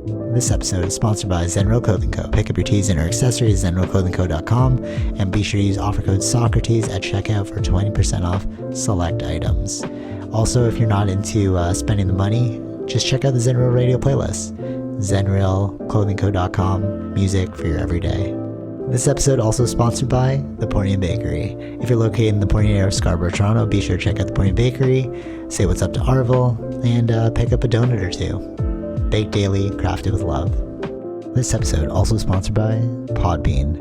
This episode is sponsored by Zenro Clothing Co. Pick up your tees and or accessories at zenroclothingco.com and be sure to use offer code Socrates at checkout for 20% off select items. Also, if you're not into spending the money, just check out the Zenrail radio playlist. zenrailclothingco.com, music for your everyday. This episode also sponsored by The Portian Bakery. If you're located in the Portian area of Scarborough, Toronto, be sure to check out The Portian Bakery, say what's up to Arville, and pick up a donut or two. Baked daily, crafted with love. This episode also sponsored by Podbean.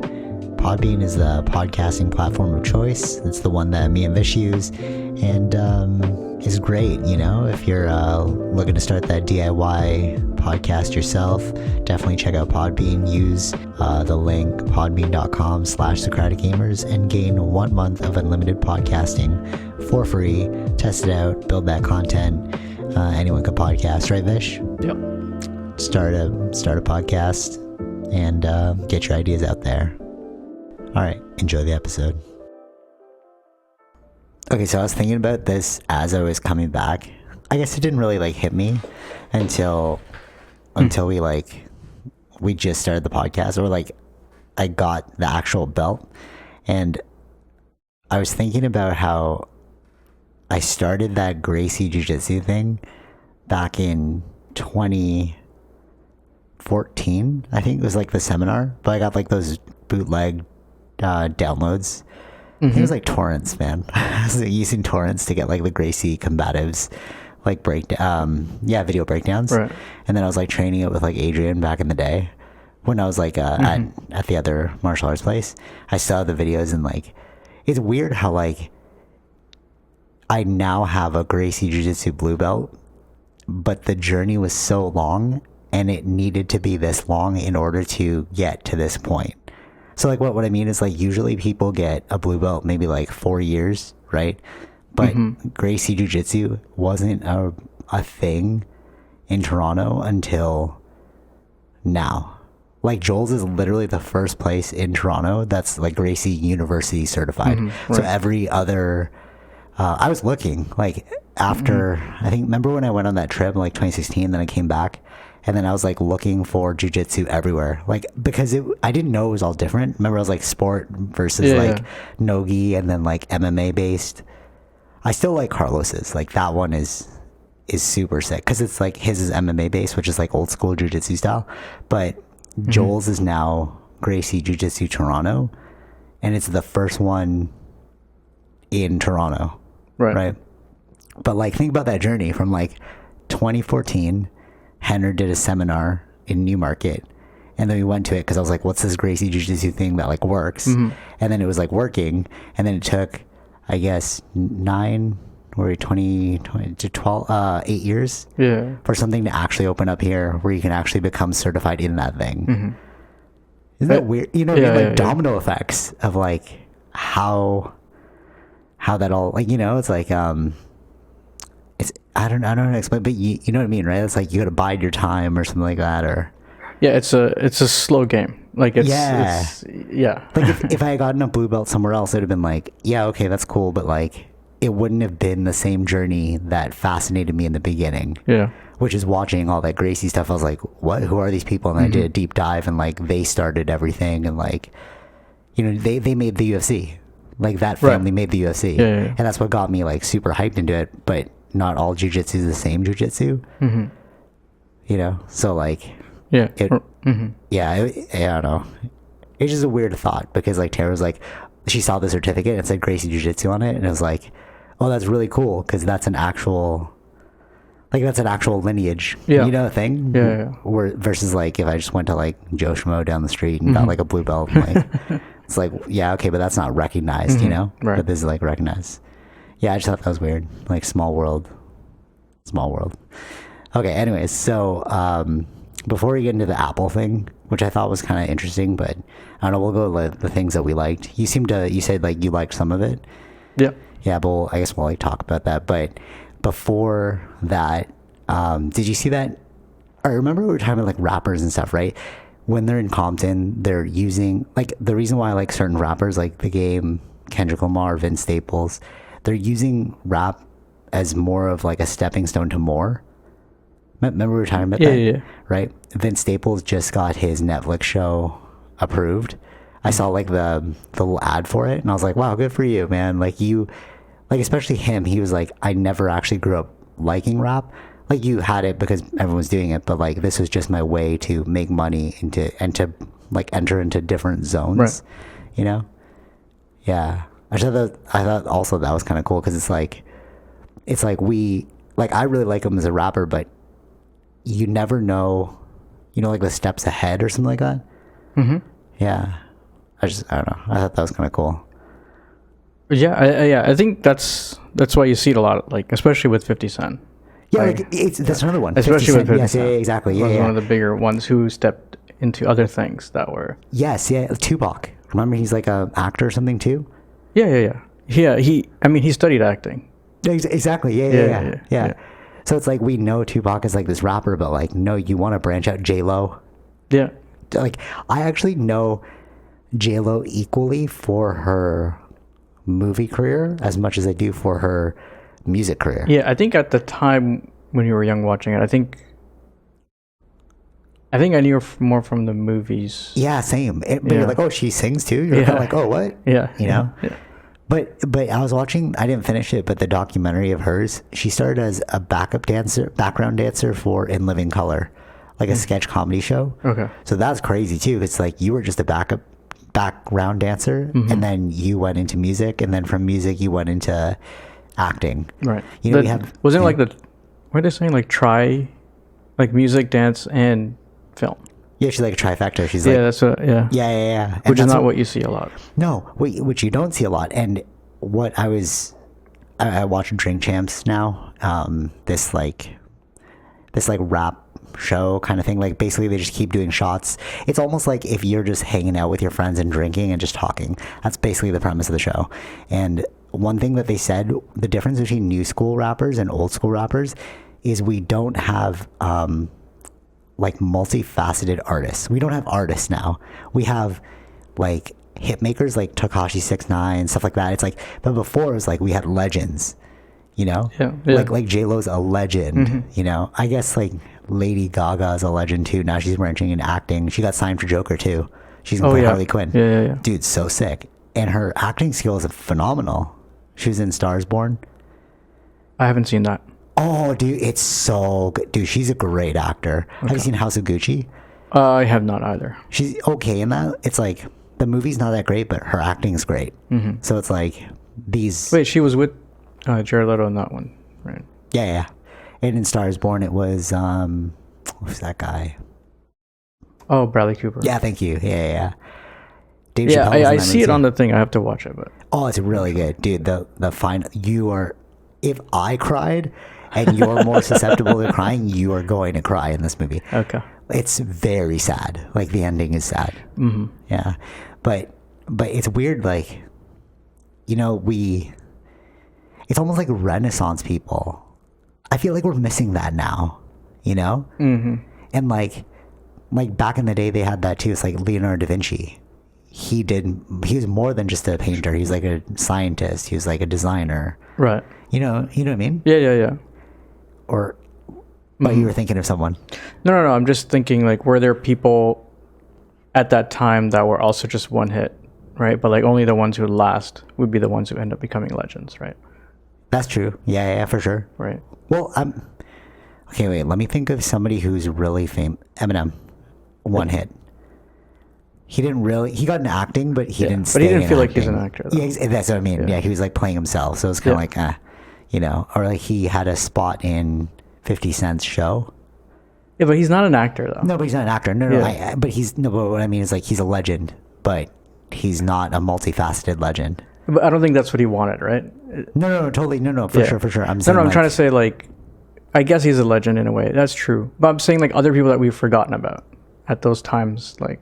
Podbean is the podcasting platform of choice. It's the one that me and Vish use, and is great, you know, if you're looking to start that DIY podcast yourself. Definitely check out Podbean. Use the link podbean.com/SocraticGamers and gain 1 month of unlimited podcasting for free. Test it out, build that content. Anyone could podcast, right, Vish? Yep. Start a podcast and get your ideas out there. All right, enjoy the episode. Okay, so I was thinking about this as I was coming back. I guess it didn't really hit me until we just started the podcast, or I got the actual belt, and I was thinking about how I started that Gracie Jiu-Jitsu thing back in 2014. I think it was the seminar, but I got those bootleg downloads. I think it was torrents, man. I was using torrents to get the Gracie combatives video breakdowns. Right. And then I was training it with Adrian back in the day when I was at the other martial arts place. I saw the videos and it's weird how I now have a Gracie Jiu-Jitsu blue belt, but the journey was so long and it needed to be this long in order to get to this point. So what I mean is usually people get a blue belt maybe 4 years, right? But Gracie Jiu-Jitsu wasn't a thing in Toronto until now. Joel's is literally the first place in Toronto that's Gracie University certified. Right. So every other, I was looking after, I think, remember when I went on that trip in 2016, then I came back and then I was looking for jiu-jitsu everywhere, because I didn't know it was all different. Remember I was sport versus no-gi and then MMA based. I still like Carlos's. That one is super sick because it's his is MMA based, which is old school jiu-jitsu style. But Joel's is now Gracie Jiu-Jitsu Toronto, and it's the first one in Toronto. Right. But think about that journey from 2014. Henner did a seminar in Newmarket, and then we went to it because I was what's this Gracie Jiu-Jitsu thing that works? And then it was working, and then it took, I guess, 8 years for something to actually open up here where you can actually become certified in that thing. Isn't that weird? You know what I mean? Domino effects of how that all, it's it's, I don't know how to explain, but you know what I mean, right? It's you gotta bide your time or something like that, or it's a slow game. It's if I had gotten a blue belt somewhere else, it'd have been okay, that's cool, but it wouldn't have been the same journey that fascinated me in the beginning. Yeah. Which is watching all that Gracie stuff. I was what? Who are these people? And I did a deep dive, and they started everything, and they made the UFC. That family made the UFC. And that's what got me super hyped into it. But not all jiu-jitsu is the same jiu-jitsu. You know? So I don't know. It's just a weird thought because Tara's she saw the certificate and it said Gracie Jiu-Jitsu on it, and it was oh, that's really cool because that's an actual lineage, thing. Versus if I just went to Joe Schmo down the street and got a blue belt, and, it's okay, but that's not recognized, you know. Right. But this is recognized. Yeah, I just thought that was weird. Small world. Okay, anyways, so before we get into the Apple thing, which I thought was kind of interesting, but I don't know, we'll go with the things that we liked. You said you liked some of it. Yeah. Yeah, but I guess we'll talk about that. But before that, did you see that? I remember we were talking about rappers and stuff, right? When they're in Compton, they're using the reason why I like certain rappers like The Game, Kendrick Lamar, Vince Staples, they're using rap as more of a stepping stone to more. Remember we were talking about Yeah, that? yeah, yeah. Right? Vince Staples just got his Netflix show approved. I saw like the little ad for it, and I was like, wow, good for you, man. Like you, like especially him, he was like, I never actually grew up liking rap. Like you had it because everyone was doing it, but like this was just my way to make money and to like enter into different zones, Right. you know? Yeah. I thought also that was kind of cool because it's like I really like him as a rapper, but you never know, like the steps ahead or something like that. Mm-hmm. Yeah. I don't know. I thought that was kind of cool. Yeah, I think that's why you see it a lot, like especially with 50 Cent. Yeah, Like, that's another one. especially 50 with 50 Yes, Cent. yeah, exactly. Yeah, was yeah. one of the bigger ones who stepped into other things that were. Yes, yeah. Tupac. Remember, he's like a actor or something too. Yeah. He studied acting. Yeah, exactly. Yeah. So it's like we know Tupac is like this rapper, but like, no, you want to branch out J-Lo. Yeah. Like, I actually know J-Lo equally for her movie career as much as I do for her music career. Yeah, I think at the time when you were young watching it, I think I knew her more from the movies. Yeah, same. But you're like, oh, she sings too? You're kind of like, oh, what? Yeah. You know? Yeah. But I was watching, I didn't finish it, but the documentary of hers, she started as a background dancer for In Living Color, like a sketch comedy show. Okay. So that's crazy too. It's like you were just a background dancer, and then you went into music, and then from music you went into acting. Right. You know, we have wasn't it like the what are they saying, like try like music, dance, and film. Yeah, she's like a trifecta. She's Yeah, like, that's what. Yeah. yeah. And Which is that's not what you see a lot. No, which you don't see a lot. And what I watch Drink Champs now. This rap show kind of thing. Like basically they just keep doing shots. It's almost like if you're just hanging out with your friends and drinking and just talking. That's basically the premise of the show. And one thing that they said, the difference between new school rappers and old school rappers is we don't have like multifaceted artists. We don't have artists now. We have like hit makers like Tekashi 6ix9ine, stuff like that. It's like, but before it was like we had legends, you know? Yeah. Like J-Lo's a legend, you know? I guess like Lady Gaga is a legend too. Now she's branching into acting. She got signed for Joker too. She's gonna play Harley Quinn. Yeah. Dude, so sick. And her acting skills are phenomenal. She was in Stars Born. I haven't seen that. Oh, dude, it's so good. Dude, she's a great actor. Okay. Have you seen House of Gucci? I have not either. She's okay in that. It's like the movie's not that great, but her acting's great. So it's like these. Wait, she was with Jared Leto in that one, right? Yeah. And in Stars Born, it was who's that guy? Oh, Bradley Cooper. Yeah, thank you. Yeah. Dave Yeah, Chappelle was in I that see movie it too. on the thing. I have to watch it, but Oh, it's really good, dude. The final. You are. If I cried, and you're more susceptible to crying, you are going to cry in this movie. okay. It's very sad. Like the ending is sad. Yeah, but it's weird. Like, you know, it's almost like Renaissance people. I feel like we're missing that now. You know, and like back in the day, they had that too. It's like Leonardo da Vinci. He was more than just a painter. He's like a scientist. He was like a designer. Right. You know what I mean? Yeah. Or, but you were thinking of someone. No. I'm just thinking, like, were there people at that time that were also just one hit, right? But like only the ones who last would be the ones who end up becoming legends, right? That's true. Yeah, for sure. Right. Well, okay, wait. Let me think of somebody who's really famous. Eminem, one hit. He got into acting, but he didn't. But he didn't feel like acting. he's an actor, though. Yeah, that's what I mean. Yeah, he was like playing himself, so it's kind of like, you know, or like he had a spot in 50 Cent's show. Yeah, but he's not an actor, though. No, but he's not an actor. No. But what I mean is like he's a legend, but he's not a multifaceted legend. But I don't think that's what he wanted, right? No, totally. No, for sure. I'm saying I'm like, trying to say, like, I guess he's a legend in a way. That's true. But I'm saying, like, other people that we've forgotten about at those times, like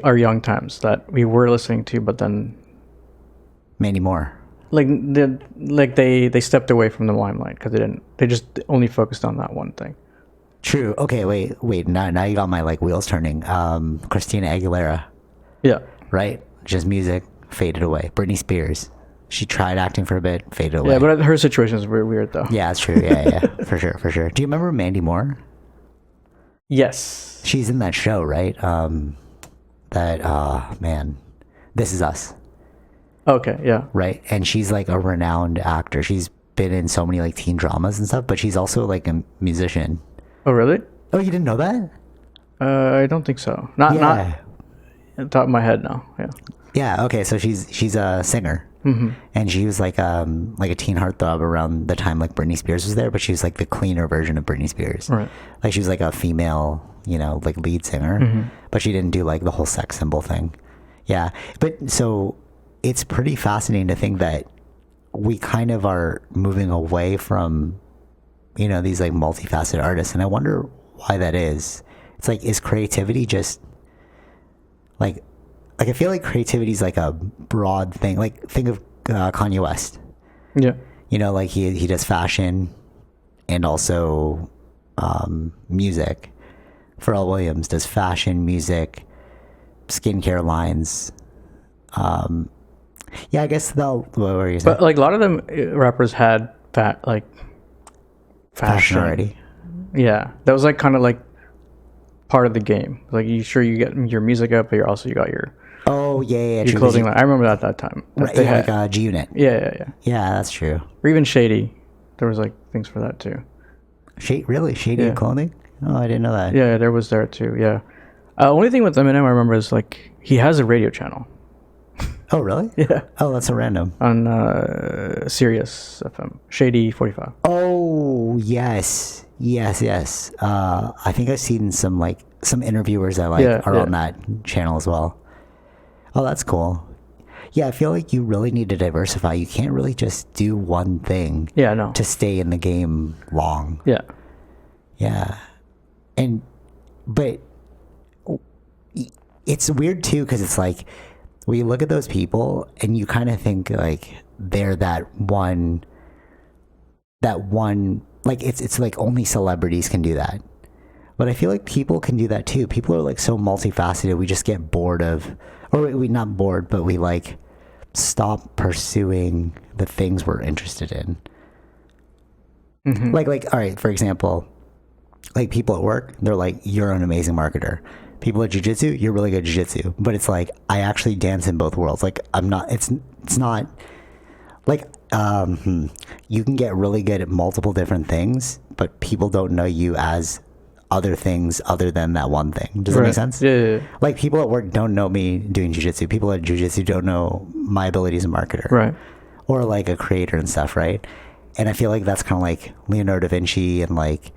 our young times that we were listening to, but then many more. They stepped away from the limelight because they just only focused on that one thing. True. Okay, wait. Now you got my like wheels turning. Christina Aguilera. Yeah. Right? Just music faded away. Britney Spears. She tried acting for a bit, faded away. Yeah, but her situation is very weird though. Yeah, that's true. Yeah, for sure, for sure. Do you remember Mandy Moore? Yes. She's in that show, right? Man, This Is Us. Okay, yeah. Right, and she's like a renowned actor. She's been in so many like teen dramas and stuff, but she's also like a musician. Oh, really? Oh, you didn't know that? I don't think so. Not at the top of my head now. Yeah. Yeah. Okay. So she's a singer, and she was like a teen heartthrob around the time like Britney Spears was there, but she was like the cleaner version of Britney Spears. Right. Like she was like a female, like lead singer, but she didn't do like the whole sex symbol thing. Yeah. But so it's pretty fascinating to think that we kind of are moving away from, these like multifaceted artists, and I wonder why that is. It's like, is creativity just like I feel like creativity is like a broad thing. Like think of Kanye West. Yeah. Like he does fashion and also music. Pharrell Williams does fashion, music, skincare lines. Yeah, I guess what were you saying? But like a lot of them rappers had fashion already. Yeah, that was like kind of like part of the game. Like you get your music up, but you got your your your clothing line. I remember that at that time. Right, they had like G Unit. Yeah. Yeah, that's true. Or even Shady. There was like things for that too. Shady clothing? Oh, I didn't know that. Yeah, there was there too. Yeah. Only thing with Eminem I remember is like he has a radio channel. Oh, really? Yeah. Oh, that's so random. On Sirius FM, Shady 45. Oh, yes. I think I've seen some interviewers that are on that channel as well. Oh, that's cool. Yeah, I feel like you really need to diversify. You can't really just do one thing. Yeah, no. To stay in the game long. Yeah. Yeah. But it's weird too, because it's like, when you look at those people and you kind of think like they're that one, like it's like only celebrities can do that. But I feel like people can do that too. People are like so multifaceted. We just get bored or we not bored, but we like stop pursuing the things we're interested in. Like, all right, for example, like people at work, they're like, you're an amazing marketer. People at jiu-jitsu, you're really good at jiu-jitsu, but it's like I actually dance in both worlds. Like I'm not. It's not like you can get really good at multiple different things, but people don't know you as other things other than that one thing. Does that make sense? Yeah. Like people at work don't know me doing jiu-jitsu. People at jiu-jitsu don't know my ability as a marketer, right? Or like a creator and stuff, right? And I feel like that's kind of like Leonardo da Vinci and like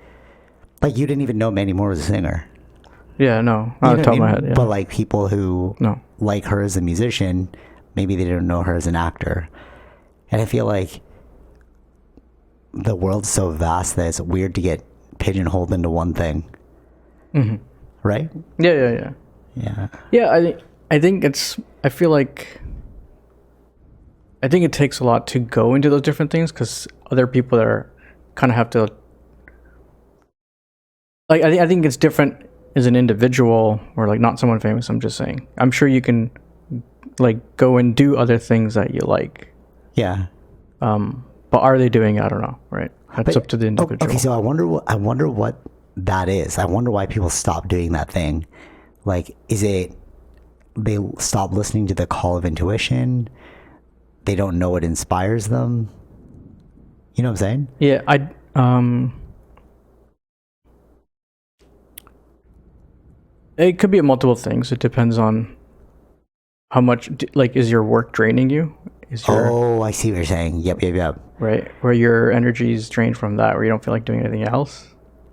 you didn't even know Mandy Moore was a singer. Yeah, no, not the top of my head. Yeah. But like people who like her as a musician, maybe they don't know her as an actor. And I feel like the world's so vast that it's weird to get pigeonholed into one thing. Right? Yeah. Yeah, I think it takes a lot to go into those different things, because other people that are kind of have to like I think it's different as an individual, or like not someone famous. I'm just saying, I'm sure you can like go and do other things that you like. Yeah. But are they doing it? I don't know. Right. That's up to the individual. Okay. So I wonder what that is. I wonder why people stop doing that thing. Like, is it they stop listening to the call of intuition? They don't know what inspires them. You know what I'm saying? Yeah. It could be multiple things. It depends on how much, like, is your work draining you? I see what you're saying. Yep. Right. Where your energy is drained from that, where you don't feel like doing anything else.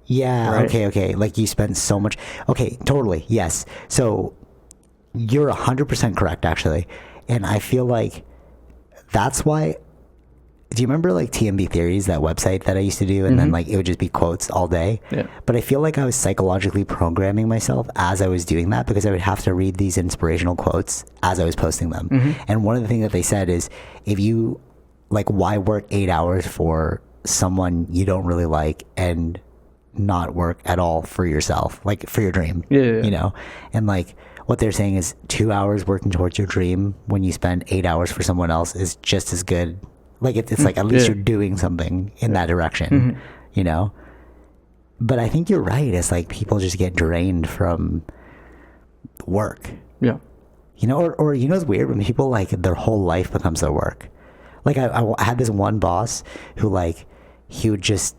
Yeah. Right? Okay. Like you spend so much. Okay. Totally. Yes. So you're 100% correct, actually. And I feel like that's why. Do you remember like TMB Theories, that website that I used to do? And then like it would just be quotes all day. Yeah. But I feel like I was psychologically programming myself as I was doing that, because I would have to read these inspirational quotes as I was posting them. And one of the things that they said is, if you like, why work 8 hours for someone you don't really like and not work at all for yourself, like for your dream. Yeah. You know, and like what they're saying is 2 hours working towards your dream when you spend 8 hours for someone else is just as good. Like it's like at least you're doing something in that direction, you know. But I think you're right. It's like people just get drained from work. Yeah. You know, or you know, it's weird when people like their whole life becomes their work. Like I had this one boss who like he would just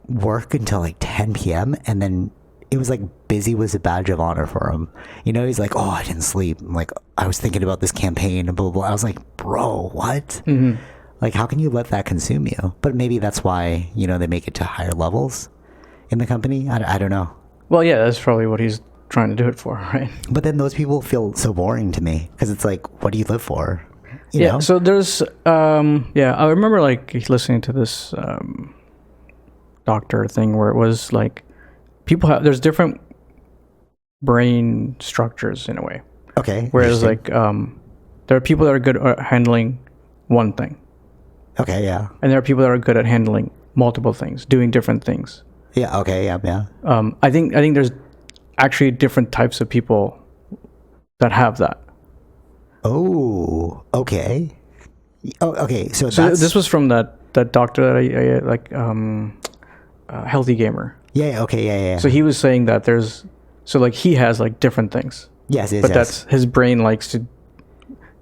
work until like 10 p.m. and then it was like busy was a badge of honor for him. You know, he's like, oh, I didn't sleep. I'm like, I was thinking about this campaign and blah, blah, blah. I was like, bro, what? Like, how can you let that consume you? But maybe that's why, you know, they make it to higher levels in the company. I don't know. Well, yeah, that's probably what he's trying to do it for, right? But then those people feel so boring to me because it's like, what do you live for? You know? So there's, I remember like listening to this doctor thing where it was like there's different brain structures in a way. Okay. Whereas like there are people that are good at handling one thing. Okay, yeah. And there are people that are good at handling multiple things, doing different things. Yeah, okay, yeah. I think there's actually different types of people that have that. Oh, okay. Oh, okay. So this was from that doctor that I like, Healthy Gamer. Yeah. Okay. Yeah. So he was saying that like he has like different things. Yes. But that's his brain likes to.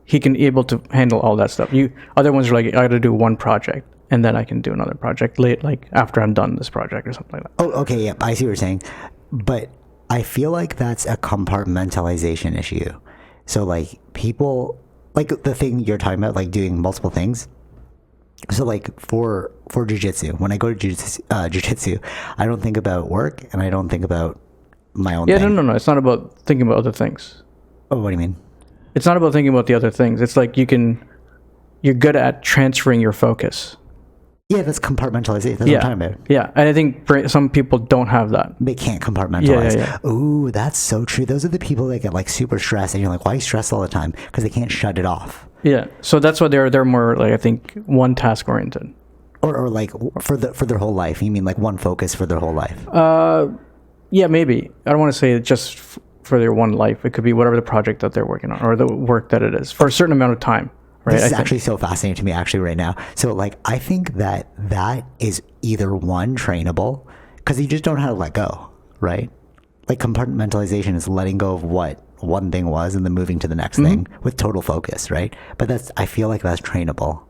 He can able to handle all that stuff. Other ones are like, I got to do one project and then I can do another project late, like after I'm done this project or something like that. Oh, okay. Yeah, I see what you're saying, but I feel like that's a compartmentalization issue. So like people, like the thing you're talking about, like doing multiple things. So like for jiu-jitsu, when I go to jiu-jitsu, I don't think about work and I don't think about my own thing. No. It's not about thinking about other things. Oh, what do you mean? It's not about thinking about the other things. It's like you're good at transferring your focus. Yeah, that's compartmentalization. That's what I'm talking about. Yeah, and I think some people don't have that. They can't compartmentalize. Yeah. Ooh, that's so true. Those are the people that get like super stressed, and you're like, why are you stressed all the time? Because they can't shut it off. Yeah, so that's why they're more like, I think, one task oriented. Or like for their whole life. You mean like one focus for their whole life? Yeah, maybe. I don't want to say just for their one life. It could be whatever the project that they're working on or the work that it is for a certain amount of time. Right? This is actually so fascinating to me actually right now. So like I think that is either one trainable because you just don't know how to let go, right? Like compartmentalization is letting go of what one thing was and then moving to the next thing with total focus, right? But I feel like that's trainable.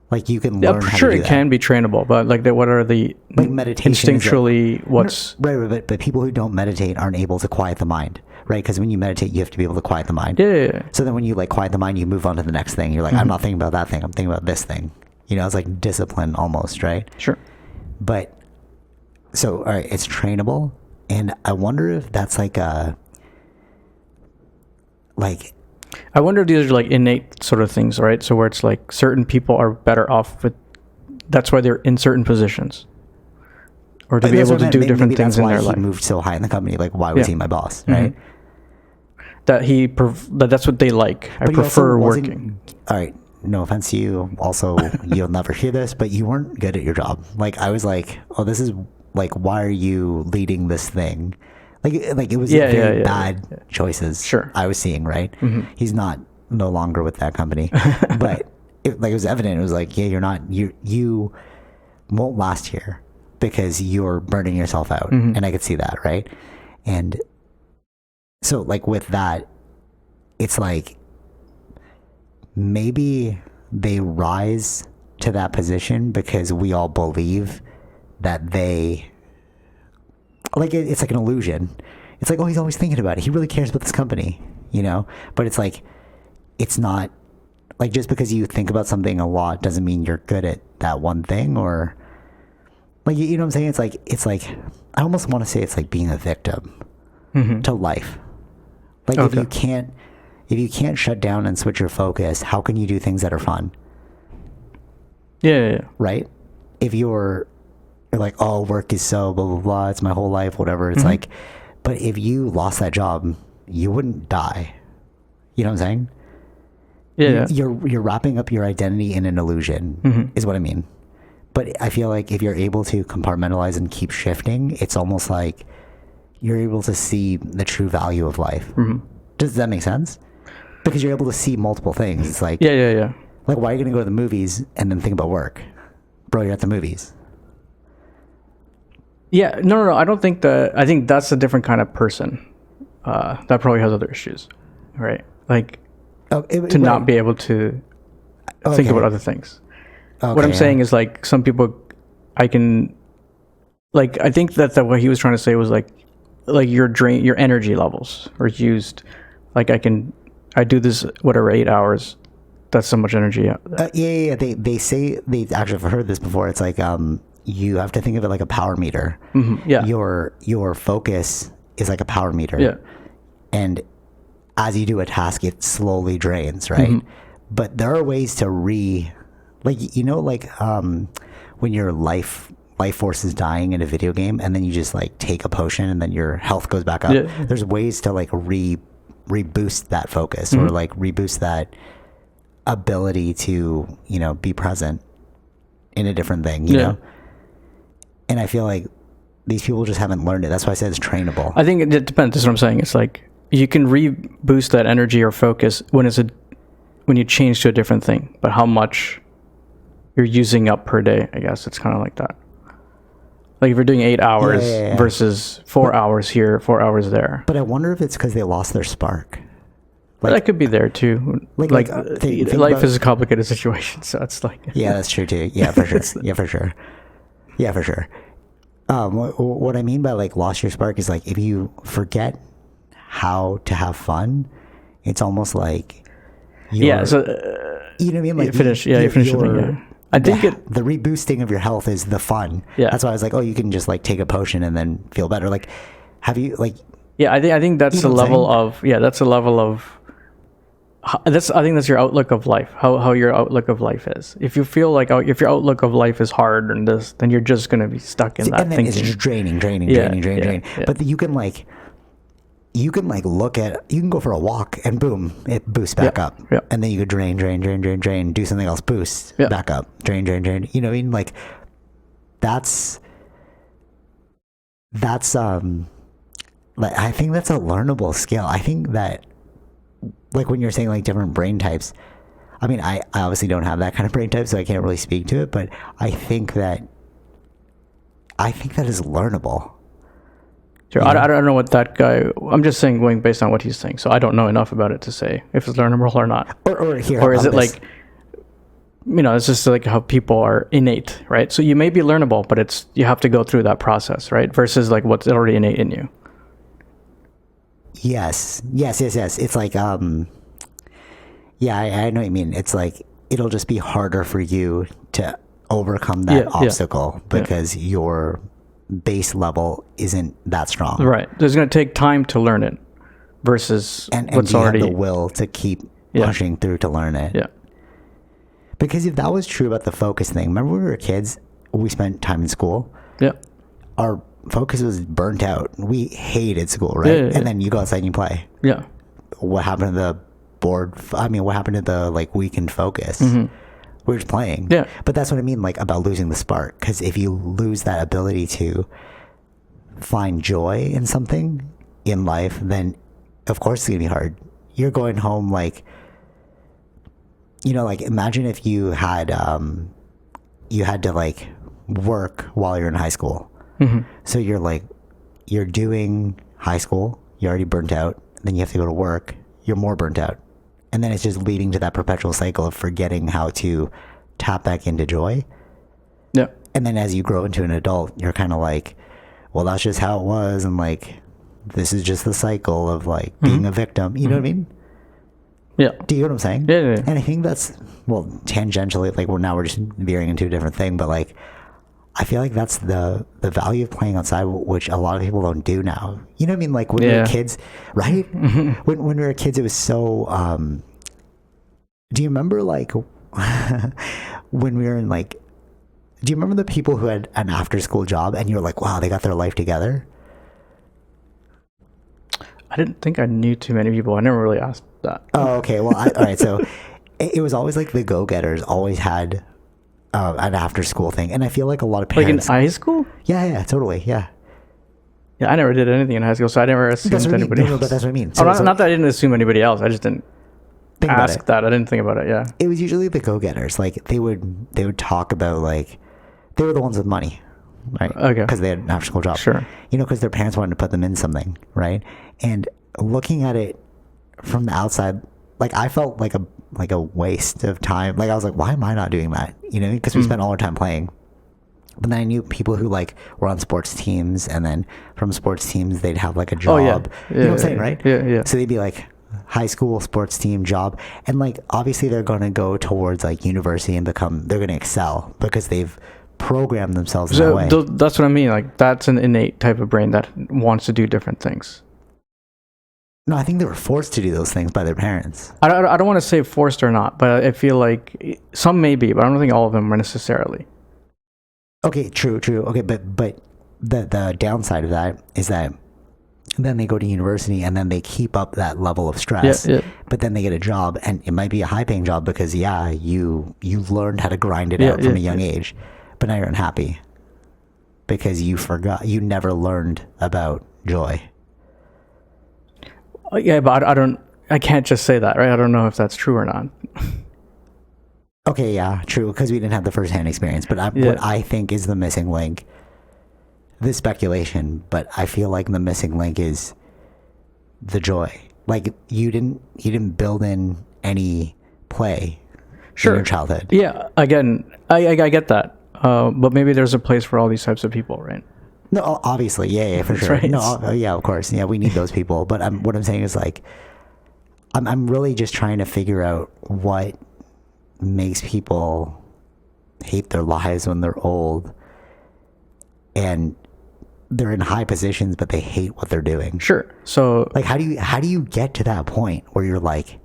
Like you can learn how to do that. It can be trainable, but like what are the like meditation instinctually what's right, but people who don't meditate aren't able to quiet the mind, right? Because when you meditate, you have to be able to quiet the mind. Yeah. So then when you like quiet the mind, you move on to the next thing. You're like, I'm not thinking about that thing. I'm thinking about this thing. You know, it's like discipline almost, right? Sure. But so all right, it's trainable, and I wonder if that's like I wonder if these are like innate sort of things, right? So where it's like certain people are better off with, that's why they're in certain positions, or to be able to do different things in their life. He moved so high in the company. Like, why was he my boss, right? That's what they like. I prefer working. All right, no offense to you. Also, you'll never hear this, but you weren't good at your job. Like, I was like, oh, this is like, why are you leading this thing? Like it was very bad choices. Sure. I was seeing, right? He's no longer with that company, but it was evident. It was like, yeah, you won't last here because you're burning yourself out, and I could see that, right? And so, like with that, it's like maybe they rise to that position because we all believe that they. Like it's like an illusion. It's like, oh, he's always thinking about it. He really cares about this company, you know? But it's like, it's not like just because you think about something a lot doesn't mean you're good at that one thing, or like, you know what I'm saying? It's like I almost want to say it's like being a victim to life. Like if you can't shut down and switch your focus, how can you do things that are fun? Yeah. Right? If you're like, oh, work is so blah blah blah, it's my whole life, whatever. It's like, but if you lost that job, you wouldn't die. You know what I'm saying? Yeah. You're wrapping up your identity in an illusion, is what I mean. But I feel like if you're able to compartmentalize and keep shifting, it's almost like you're able to see the true value of life. Does that make sense? Because you're able to see multiple things. It's like, yeah. Like, why are you going to go to the movies and then think about work? Bro, you're at the movies. Yeah, no. I don't think I think that's a different kind of person. That probably has other issues, right? Like, to not be able to think about other things. Okay, what I'm saying is, like, some people, I think that what he was trying to say was like your energy levels are used. Like, I do this, whatever, 8 hours. That's so much energy. Yeah. They say, actually, I've heard this before. It's like, you have to think of it like a power meter. Yeah. Your focus is like a power meter. Yeah. And as you do a task, it slowly drains, right? But there are ways to when your life force is dying in a video game, and then you just like take a potion, and then your health goes back up. Yeah. There's ways to like reboost that focus, or like reboost that ability to, be present in a different thing, you know? And I feel like these people just haven't learned it. That's why I said it's trainable. I think it depends. That's what I'm saying. It's like you can reboost that energy or focus when you change to a different thing, but how much you're using up per day, I guess it's kind of like that. Like if you're doing 8 hours versus 4 hours here, 4 hours there. But I wonder if it's because they lost their spark. Like, that could be there too. Life is a complicated situation, so it's like. Yeah, that's true too. Yeah, for sure. Yeah, for sure. What I mean by like lost your spark is like if you forget how to have fun, it's almost like. So. You know what I mean? Like you finish the thing. Yeah. I think the reboosting of your health is the fun. Yeah. That's why I was like, oh, you can just like take a potion and then feel better. Like, have you like? Yeah, I think that's a level of. Yeah, that's a level of. I think that's your outlook of life. How your outlook of life is. If you feel like if your outlook of life is hard and this, then you're just gonna be stuck in that. And then thinking. It's just draining. Yeah. But you can go for a walk and boom, it boosts back up. Yeah. And then you could drain, do something else, boost back up, drain. You know what I mean? Like that's like I think that's a learnable skill. I think that like when you're saying like different brain types, I mean, I obviously don't have that kind of brain type, so I can't really speak to it, but I think that is learnable. Sure. I don't know what that guy. I'm just saying, going based on what he's saying. So I don't know enough about it to say if it's learnable or not. Or is it like, it's just like how people are innate, right? So you may be learnable, but you have to go through that process, right? Versus like what's already innate in you. Yes. It's like, I know what you mean. It's like it'll just be harder for you to overcome that obstacle because your base level isn't that strong. Right. It's going to take time to learn it versus and what's you already have the will to keep pushing through to learn it. Yeah. Because if that was true about the focus thing, remember when we were kids, we spent time in school. Yeah. Our focus was burnt out. We hated school, right? Yeah. And then you go outside and you play. Yeah. What happened to the board? What happened to the like weekend focus? We were just playing. Yeah. But that's what I mean, like about losing the spark. Because if you lose that ability to find joy in something in life, then of course it's gonna be hard. You're going home like, like imagine if you had to like work while you're in high school. So you're doing high school, you're already burnt out, then you have to go to work, you're more burnt out. And then it's just leading to that perpetual cycle of forgetting how to tap back into joy. Yeah. And then as you grow into an adult, you're kind of like, well, that's just how it was. And like, this is just the cycle of like being a victim. You know what I mean? Yeah. Do you know what I'm saying? Yeah. And I think that's, tangentially, like we're just veering into a different thing, but like, I feel like that's the value of playing outside, which a lot of people don't do now. You know what I mean? Like when we were kids, right? When we were kids, it was so, do you remember like when we were in like, do you remember the people who had an after school job and you were like, wow, they got their life together? I didn't think I knew too many people. I never really asked that. Oh, okay. Well, all right. So it was always like the go-getters always had an after school thing. And I feel like a lot of Like in parents, high school? yeah, totally, yeah. Yeah, I never did anything in high school, so I never That's assumed what I mean. anybody No, else. but that's what I mean. Oh, not that I didn't assume anybody else. I just didn't think about ask it. that. I didn't think about it. Yeah. It was usually the go-getters. Like they would talk about like they were the ones with money, right? Okay. Because they had an after-school job. Sure. You know, because their parents wanted to put them in something, right? And looking at it from the outside, like I felt like a waste of time. Like I was like, why am I not doing that? You know, because we spent all our time playing. But then I knew people who like were on sports teams, and then from sports teams they'd have like a job. Oh, yeah. You know what I'm saying, right? Yeah. So they'd be like high school sports team job, and like obviously they're going to go towards like university and they're going to excel because they've programmed themselves in that way. That's what I mean. Like that's an innate type of brain that wants to do different things. No, I think they were forced to do those things by their parents. I don't want to say forced or not, but I feel like some may be, but I don't think all of them are necessarily. Okay, true. Okay, but the downside of that is that then they go to university and then they keep up that level of stress. Yeah. But then they get a job, and it might be a high-paying job because you learned how to grind it out from a young age, but now you're unhappy because you never learned about joy. Yeah, but I can't just say that, right? I don't know if that's true or not. Okay, yeah, true, because we didn't have the first-hand experience. But what I think is the missing link, this speculation, but I feel like the missing link is the joy. Like you didn't build in any play in your childhood. Yeah, again, I get that. But maybe there's a place for all these types of people, right? No, obviously, yeah, for sure. Right. No, yeah, of course, yeah, we need those people. But what I'm saying is like, I'm really just trying to figure out what makes people hate their lives when they're old and they're in high positions but they hate what they're doing. Sure. So like how do you get to that point where you're like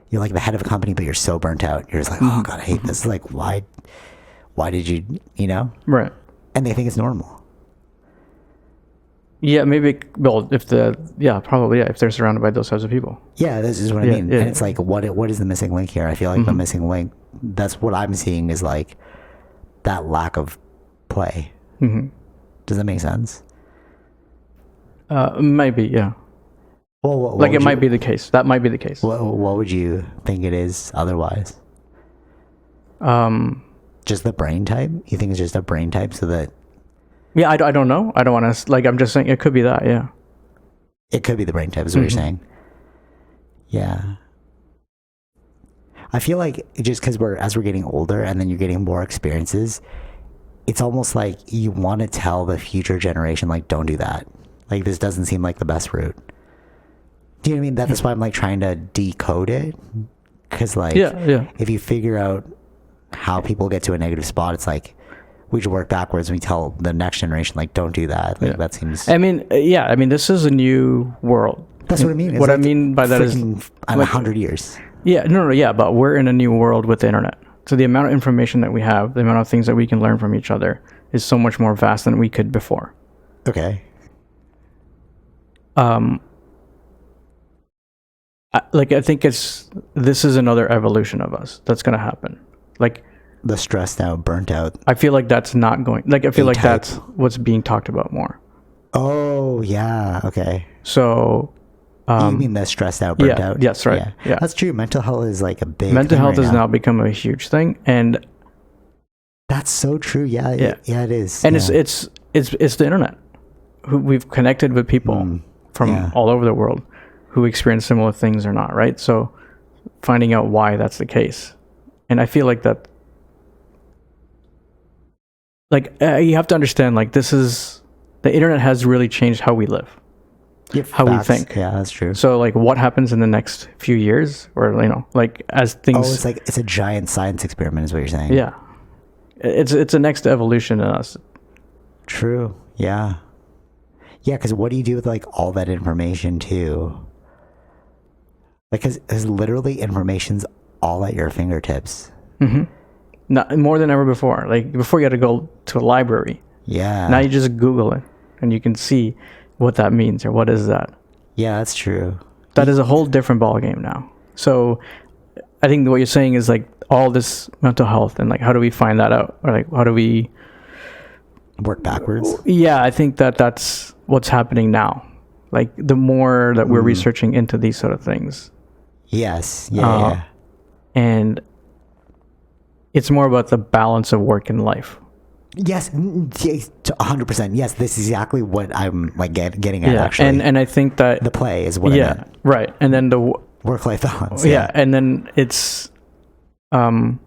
the head of a company but you're so burnt out, you're just like, oh god, I hate this. Like why did you know? Right. And they think it's normal. Yeah, maybe. Well, if they're surrounded by those types of people. Yeah, this is what I mean. And it's like, what is the missing link here? I feel like the missing link, that's what I'm seeing, is like that lack of play. Does that make sense? Maybe, yeah. Well, like it might be the case. That might be the case. What would you think it is otherwise? Just the brain type? You think it's just a brain type so that... Yeah, I don't know. I don't want to... Like, I'm just saying it could be that, yeah. It could be the brain type is what you're saying. Yeah. I feel like just because as we're getting older and then you're getting more experiences, it's almost like you want to tell the future generation, like, don't do that. Like, this doesn't seem like the best route. Do you know what I mean? That's why I'm like trying to decode it. Because like, if you figure out how people get to a negative spot, it's like, we should work backwards and we tell the next generation, like, don't do that. Like, that seems... I mean, this is a new world. That's what I mean. It's what like I mean by that is... 100 years. Yeah, no, but we're in a new world with the internet. So the amount of information that we have, the amount of things that we can learn from each other is so much more vast than we could before. Okay. I think this is another evolution of us that's going to happen. Like... The stressed out, burnt out. I feel like that's not going... Like, I feel like that's what's being talked about more. Oh, yeah. Okay. So... you mean the stressed out, burnt out? Yes, right. Yeah. That's true. Mental health is like a big Mental thing health right has now become a huge thing, and... That's so true. Yeah, it is. And it's the internet. We've connected with people from all over the world who experience similar things or not, right? So finding out why that's the case. And I feel like that... Like, you have to understand, like, the internet has really changed how we live. How we think. Yeah, that's true. So, like, what happens in the next few years, or like as things... Oh, it's a giant science experiment, is what you're saying. Yeah, it's a next evolution in us. True. Yeah. Yeah, because what do you do with like all that information too? Like, because literally information's all at your fingertips. Not more than ever before. Like before, you had to go to a library. Yeah. Now you just Google it, and you can see what that means or what is that. Yeah, that's true. That is a whole different ballgame now. So I think what you're saying is like all this mental health, and like, how do we find that out? Or like, how do we work backwards? Yeah, I think that's what's happening now. Like, the more that we're researching into these sort of things. Yes. Yeah. And it's more about the balance of work and life. Yes, 100%. Yes, this is exactly what I'm like getting at. Actually, and I think that the play is what I meant. Right, and then the work-life balance. Yeah, and then it's more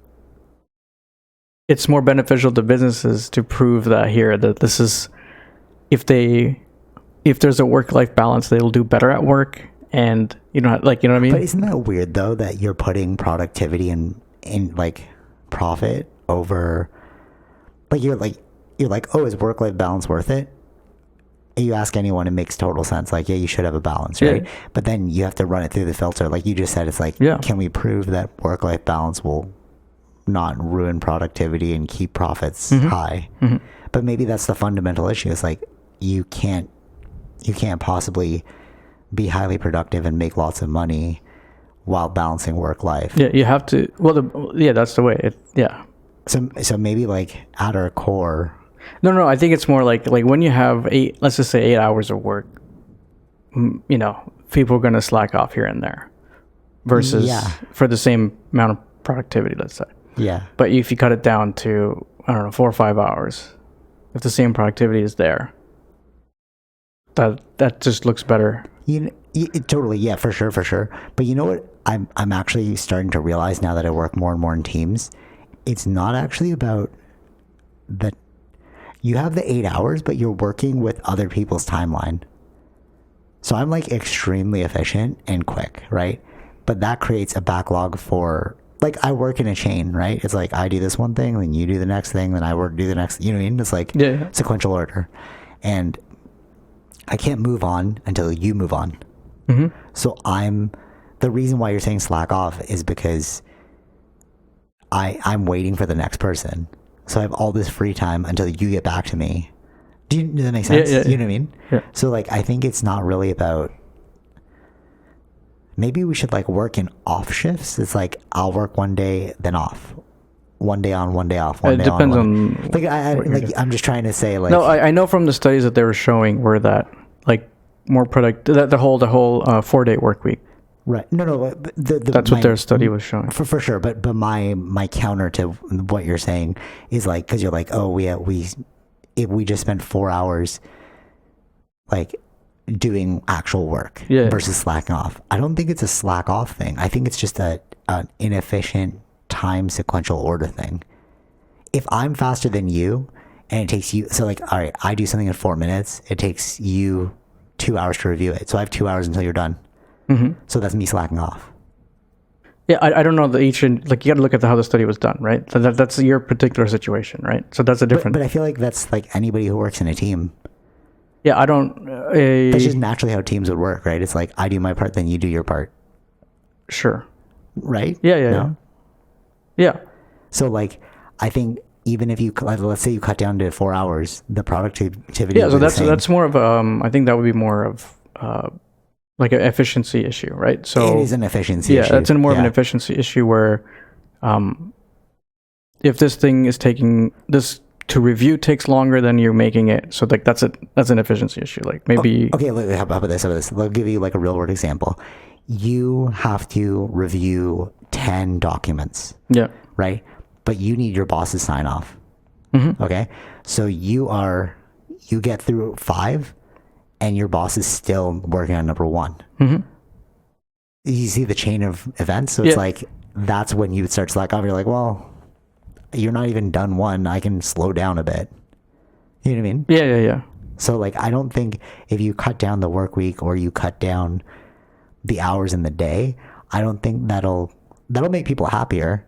beneficial to businesses to prove that this is, if there's a work-life balance, they will do better at work, and you know what I mean. But isn't that weird though, that you're putting productivity and like profit over? Like you're like, oh, is work-life balance worth it? And you ask anyone, it makes total sense. Like, yeah, you should have a balance, right? Yeah. But then you have to run it through the filter. Like you just said, it's like, can we prove that work-life balance will not ruin productivity and keep profits high? But maybe that's the fundamental issue. It's like you can't possibly be highly productive and make lots of money while balancing work-life. Yeah, you have to. Well, that's the way. So maybe like at our core. No. I think it's more like when you have let's just say 8 hours of work, you know, people are going to slack off here and there versus for the same amount of productivity, let's say. Yeah. But if you cut it down to, I don't know, 4 or 5 hours, if the same productivity is there, that just looks better. Totally. Yeah, for sure. But you know what? I'm actually starting to realize now that I work more and more in teams. It's not actually about that you have the 8 hours, but you're working with other people's timeline. So I'm like extremely efficient and quick, right? But that creates a backlog for, like, I work in a chain, right? It's like I do this one thing, then you do the next thing, then I do the next, you know what I mean? It's like sequential order. And I can't move on until you move on. So the reason why you're saying slack off is because I'm waiting for the next person. So I have all this free time until you get back to me. Does that make sense? Yeah. You know what I mean? Yeah. So like, I think it's not really about, maybe we should like work in off shifts. It's like, I'll work one day, then off. One day on, one day off. One day depends on. Like, I'm just trying to say, like. No, I know from the studies that they were showing were that like more that the whole 4-day work week. Right. No. That's what their study was showing. For sure. But my counter to what you're saying is like, because you're like, oh, if we just spent 4 hours like doing actual work versus slacking off. I don't think it's a slack off thing. I think it's just an inefficient time sequential order thing. If I'm faster than you and it takes you, so like, all right, I do something in 4 minutes. It takes you 2 hours to review it. So I have 2 hours until you're done. So that's me slacking off. Yeah, I don't know like, you got to look at how the study was done, right? So that's your particular situation, right? So that's a different. But I feel like that's like anybody who works in a team. Yeah, I don't. That's just naturally how teams would work, right? It's like I do my part, then you do your part. Sure. Right? Yeah. So like, I think even if you, let's say you cut down to 4 hours, the productivity. Yeah, so that's more of I think that would be more of like an efficiency issue, right? So it is an efficiency issue. Yeah, it's more of an efficiency issue where if this thing is taking this to review takes longer than you're making it, so like that's an efficiency issue. Like maybe how about this? I'll give you like a real world example. You have to review 10 documents. Yeah. Right? But you need your boss's sign off. Okay? So you get through 5 and your boss is still working on number 1. You see the chain of events? So it's like, that's when you would start slack off. You're like, well, you're not even done 1. I can slow down a bit. You know what I mean? Yeah. So like, I don't think if you cut down the work week or you cut down the hours in the day, I don't think that'll make people happier,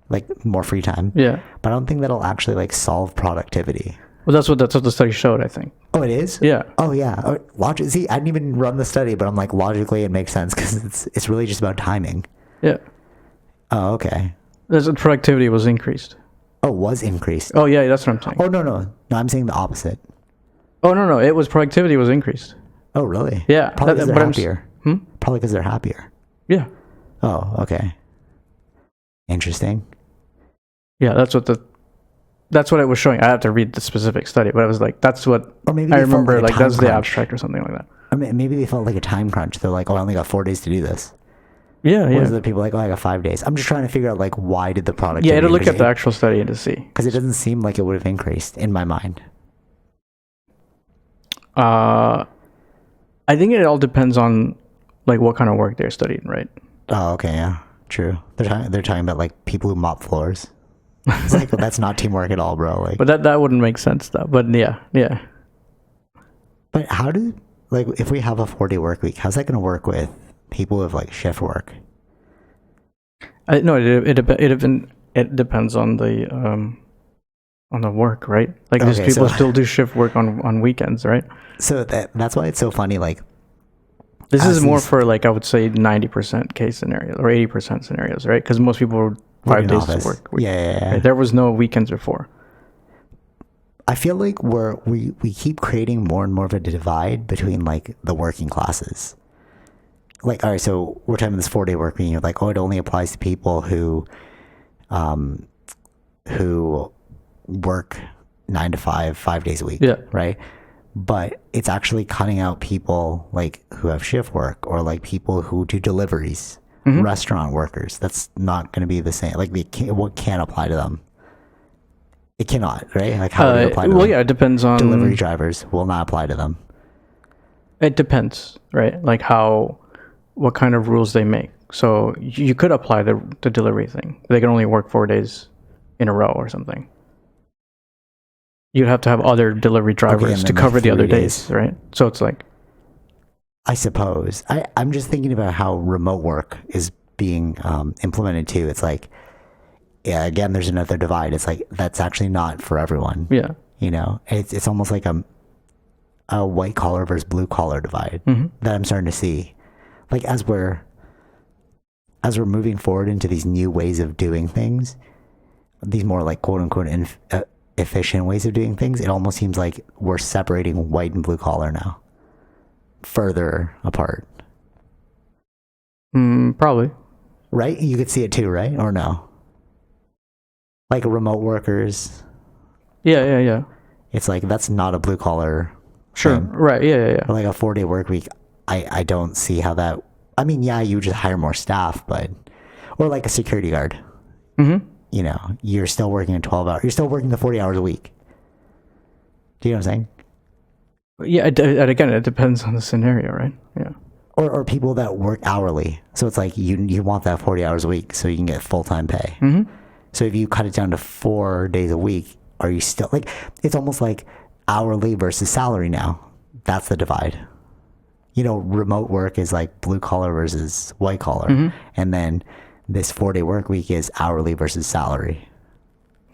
like more free time. Yeah. But I don't think that'll actually like solve productivity. Well, that's what the study showed, I think. Oh, it is? Yeah. Oh, yeah. See, I didn't even run the study, but I'm like, logically, it makes sense because it's really just about timing. Yeah. Oh, okay. The productivity was increased. Oh, was increased. Oh, yeah, that's what I'm saying. Oh, no, I'm saying the opposite. Oh, no, it was productivity was increased. Oh, really? Yeah. Probably because they're happier. Probably because they're happier. Yeah. Oh, okay. Interesting. Yeah, that's what it was showing. I have to read the specific study, but I was like, that's what Or maybe I they felt remember. like a Like time that's the crunch. abstract or something like that. I mean, maybe they felt like a time crunch. They're like, oh, I only got 4 days to do this. Yeah, Whereas yeah. the people like, oh, I got 5 days. I'm just trying to figure out like why did the product? Yeah, to look at the actual study and to see. Because it doesn't seem like it would have increased in my mind. I think it all depends on like what kind of work they're studying, right? Oh, okay, yeah, true. They're talking about like people who mop floors. It's like, well, that's not teamwork at all, bro. Like, But that wouldn't make sense though. But yeah. but how do like if we have a 4-day work week, how's that going to work with people who have like shift work? No, it depends on the work, right? Like these Okay, people so- still do shift work on weekends, right? So that's why it's so funny. Like, This as is more these- for like I would say 90% case scenarios or 80% scenarios, right? Because most people were 5 in days office. to work. Yeah. Right? There was no weekends before. I feel like we keep creating more and more of a divide between like the working classes. Like, all right, so we're talking this 4-day work week. You're like, oh, it only applies to people who work 9 to 5, 5 days a week. Yeah. Right. But it's actually cutting out people like who have shift work or like people who do deliveries, restaurant workers. That's not going to be the same. Like, what can't apply to them? It cannot, right? Like, how would it apply to them? Yeah, it depends on Delivery drivers will not apply to them. It depends, right? Like what kind of rules they make. So you could apply the delivery thing. They can only work 4 days in a row or something. You'd have to have other delivery drivers and to then, cover like, the other 3 days, right? So it's like, I suppose. I'm just thinking about how remote work is being implemented too. It's like, yeah, again, there's another divide. It's like, that's actually not for everyone. yeah. You know, it's almost like a white collar versus blue collar divide that I'm starting to see. Like, as we're moving forward into these new ways of doing things, these more like quote unquote efficient ways of doing things, it almost seems like we're separating white and blue collar now further apart. Probably. Right? You could see it too, right? Or no? Like remote workers, Yeah. it's like that's not a blue collar. Sure. thing. Right. Yeah. Or like a 4-day work week. I don't see how that. I mean, yeah, you just hire more staff, but or like a security guard. Mm-hmm. You know, you're still working a 12 hour. You're still working the 40 hours a week. Do you know what I'm saying? Yeah. And again, it depends on the scenario, right? Yeah. Or people that work hourly. So it's like you want that 40 hours a week so you can get full-time pay. Mm-hmm. So if you cut it down to 4 days a week, are you still like, it's almost like hourly versus salary now. That's the divide. You know, remote work is like blue collar versus white collar. And then this 4-day work week is hourly versus salary.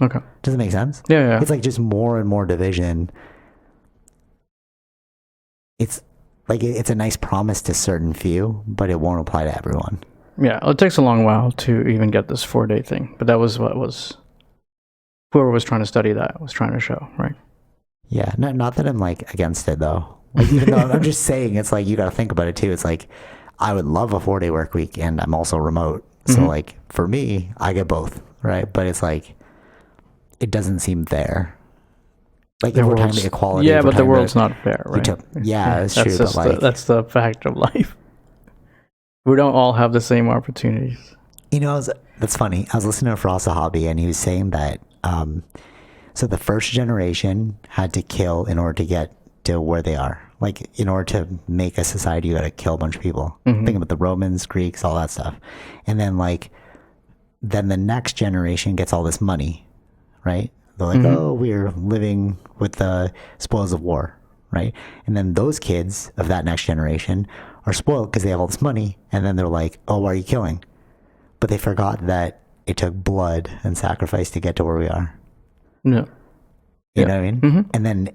Okay. Does it make sense? Yeah. It's like just more and more division. It's like, it's a nice promise to certain few, but it won't apply to everyone. Yeah, it takes a long while to even get this 4-day thing, but that was whoever was trying to study that was trying to show, right? Yeah, not that I'm like against it though. Like, even though I'm just saying, it's like you got to think about it too. It's like I would love a 4-day work week, and I'm also remote, so like for me, I get both, right? But it's like it doesn't seem fair. Like if we're talking about equality, yeah, if we're but the talking world's about not fair, right? yeah, it's true, but like that's the fact of life. We don't all have the same opportunities. you know, that's funny. I was listening to Frost a Hobby, and he was saying that so the first generation had to kill in order to get to where they are. Like, in order to make a society, you got to kill a bunch of people. Think about the Romans, Greeks, all that stuff. And then then the next generation gets all this money, right? They're like, oh, we're living with the spoils of war, right? And then those kids of that next generation are spoiled because they have all this money. And then they're like, oh, why are you killing? But they forgot that it took blood and sacrifice to get to where we are. No. You know what I mean? And then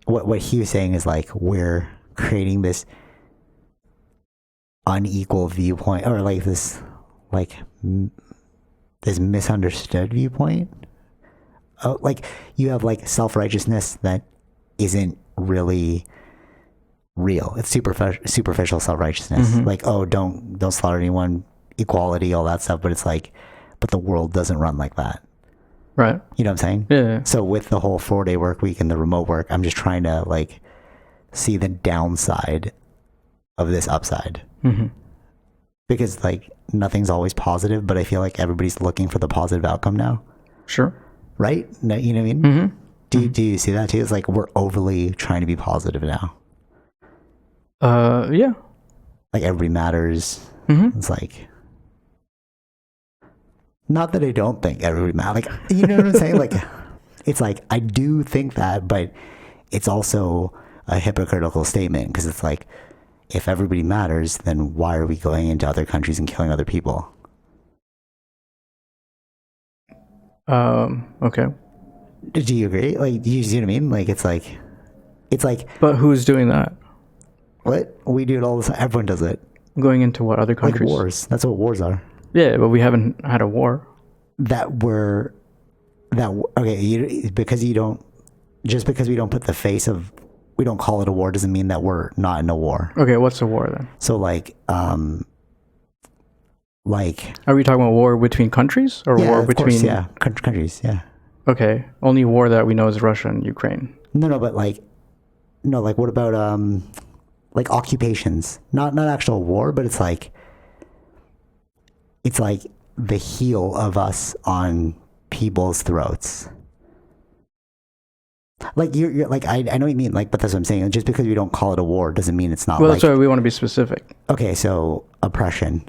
what he was saying is like, we're creating this unequal viewpoint, or like this misunderstood viewpoint. Like, you have like self-righteousness that isn't really real. It's superficial self-righteousness. Like, oh, don't slaughter anyone, equality, all that stuff. But it's like, but the world doesn't run like that. Right. You know what I'm saying? Yeah. So with the whole 4-day work week and the remote work, I'm just trying to like see the downside of this upside. Mm-hmm. Because like nothing's always positive, but I feel like everybody's looking for the positive outcome now. Sure. Right? No, you know what I mean? Mm-hmm. Do you see that too? It's like we're overly trying to be positive now. Yeah. Like everybody matters. Mm-hmm. It's like, not that I don't think everybody matters. Like, you know what I'm saying? Like, it's like I do think that, but it's also a hypocritical statement because it's like, if everybody matters, then why are we going into other countries and killing other people? Okay. Do you agree? Like, do you see what I mean? Like, it's like, But who's doing that? what? We do it all the time. Everyone does it. Going into what other countries? Like wars. That's what wars are. Yeah, but we haven't had a war. Okay, because we don't put the face of, we don't call it a war doesn't mean that we're not in a war. Okay, what's a war then? So like are we talking about war between countries or yeah, war of between? course, yeah, countries, yeah. Okay, only war that we know is Russia and Ukraine. No, but like what about like occupations? Not actual war, but it's like the heel of us on people's throats. Like you're like I know what you mean, like, but that's what I'm saying. Just because we don't call it a war doesn't mean it's not. Well, like, that's why we want to be specific. Okay, so oppression.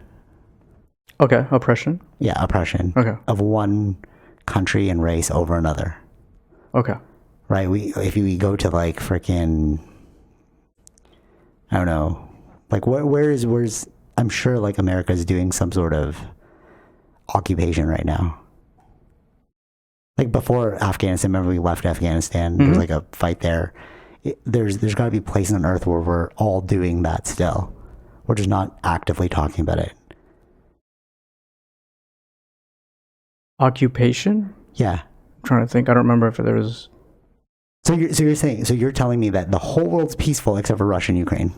Okay, oppression. Yeah, oppression. Okay. Of one country and race over another. Okay. Right. If we go to like freaking, I don't know, like where's I'm sure like America is doing some sort of occupation right now. Like before Afghanistan, remember we left Afghanistan, there was like a fight there. There's got to be places on earth where we're all doing that still. We're just not actively talking about it. Occupation? Yeah. I'm trying to think. I don't remember if there was. So you're telling me that the whole world's peaceful except for Russia and Ukraine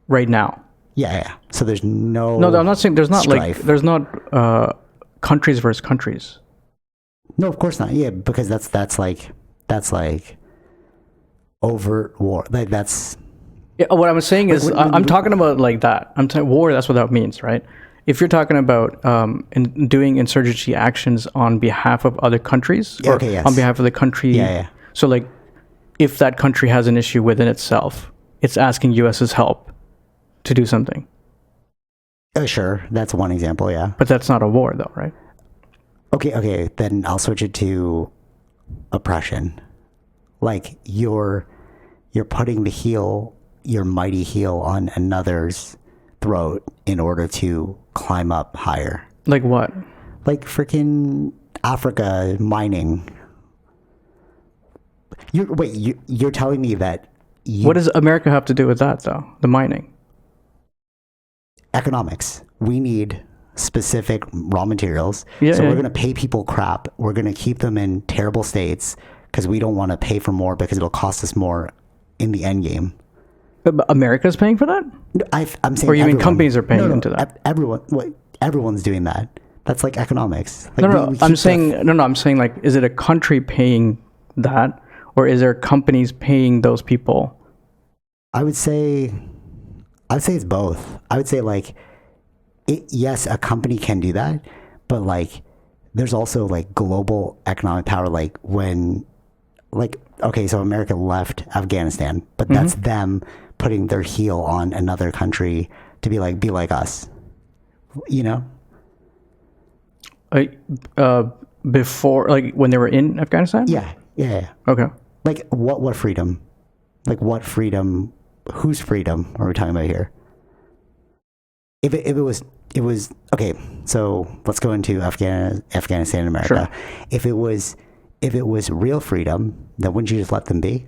right now? Yeah. So there's no. No, I'm not saying there's not strife. like there's not countries versus countries. No, of course not. Yeah, because that's like overt war. Like that's. Yeah, what I'm saying is I'm talking about like that. I'm saying war. That's what that means, right? If you're talking about doing insurgency actions on behalf of other countries, or yes. on behalf of the country. Yeah. So like, if that country has an issue within itself, it's asking US's help to do something. Sure, that's one example. Yeah, but that's not a war, though, right? Okay. Then I'll switch it to oppression. Like you're putting the heel, your mighty heel, on another's throat in order to climb up higher. Like what? Like freaking Africa mining. You're telling me that. What does America have to do with that, though? The mining. Economics. We need specific raw materials. We're going to pay people crap. We're going to keep them in terrible states because we don't want to pay for more because it'll cost us more in the end game. But America's paying for that? I'm saying. Or you mean companies are paying into that? Everyone's doing that. That's like economics. Like I'm saying like, is it a country paying that, or is there companies paying those people? I would say it's both. I would say like, yes, a company can do that, but like, there's also like global economic power. Like when, like, okay, so America left Afghanistan, but that's them putting their heel on another country to be like us, you know? Before, like when they were in Afghanistan? Yeah. Okay. Like what freedom? Like what freedom? Whose freedom are we talking about here? If it was okay. So let's go into Afghanistan and America. Sure. If it was real freedom, then wouldn't you just let them be?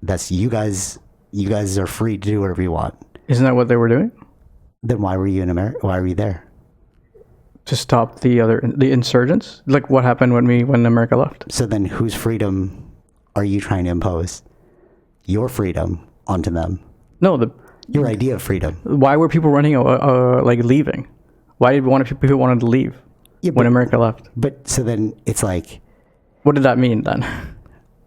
That's you guys are free to do whatever you want. Isn't that what they were doing? Then why were you in America? Why were you there? To stop the insurgents? Like what happened when America left? So then whose freedom are you trying to impose? Your freedom onto them? No, your idea of freedom. Why were people running, like leaving? Why did people wanted to leave? when America left. But so then it's like, what did that mean then?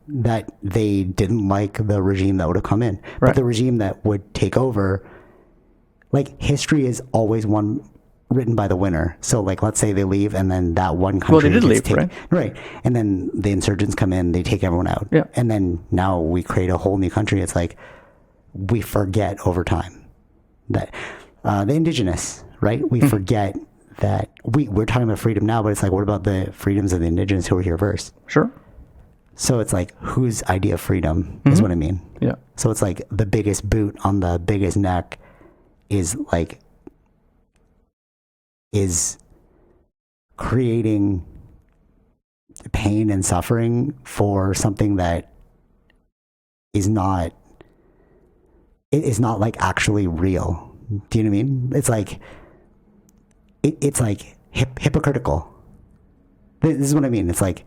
that they didn't like the regime that would have come in. Right. But the regime that would take over, like, history is always written by the winner. So, like, let's say they leave and then that one country... Well, they did leave, right? Right. And then the insurgents come in, they take everyone out. Yeah. And then now we create a whole new country. It's like, we forget over time that the indigenous, right? We forget that we're talking about freedom now, but it's like, what about the freedoms of the indigenous who were here first? Sure. So it's like, whose idea of freedom is what I mean. Yeah. So it's like the biggest boot on the biggest neck is creating pain and suffering for something that is not like actually real. Do you know what I mean? It's like, it's like hypocritical. This is what I mean. It's like,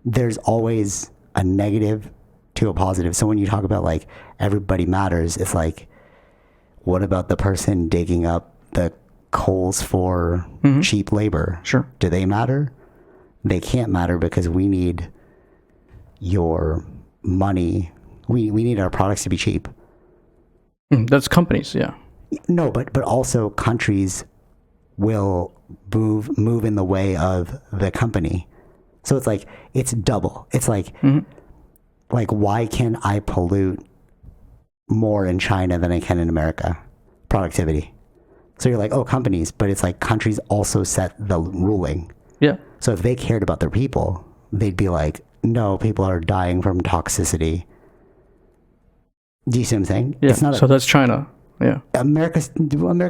there's always a negative to a positive. So when you talk about like everybody matters, it's like, what about the person digging up the coals for cheap labor? Sure. Do they matter? They can't matter because we need your money. We need our products to be cheap. That's companies, yeah. No, but also countries will move in the way of the company. So it's like, it's double. It's like, like, why can I pollute more in China than I can in America? Productivity. So you're like, oh, companies, but it's like countries also set the ruling. Yeah. So if they cared about their people, they'd be like, no, people are dying from toxicity. Do you see what I'm saying? Yeah. It's not So that's China. Yeah. America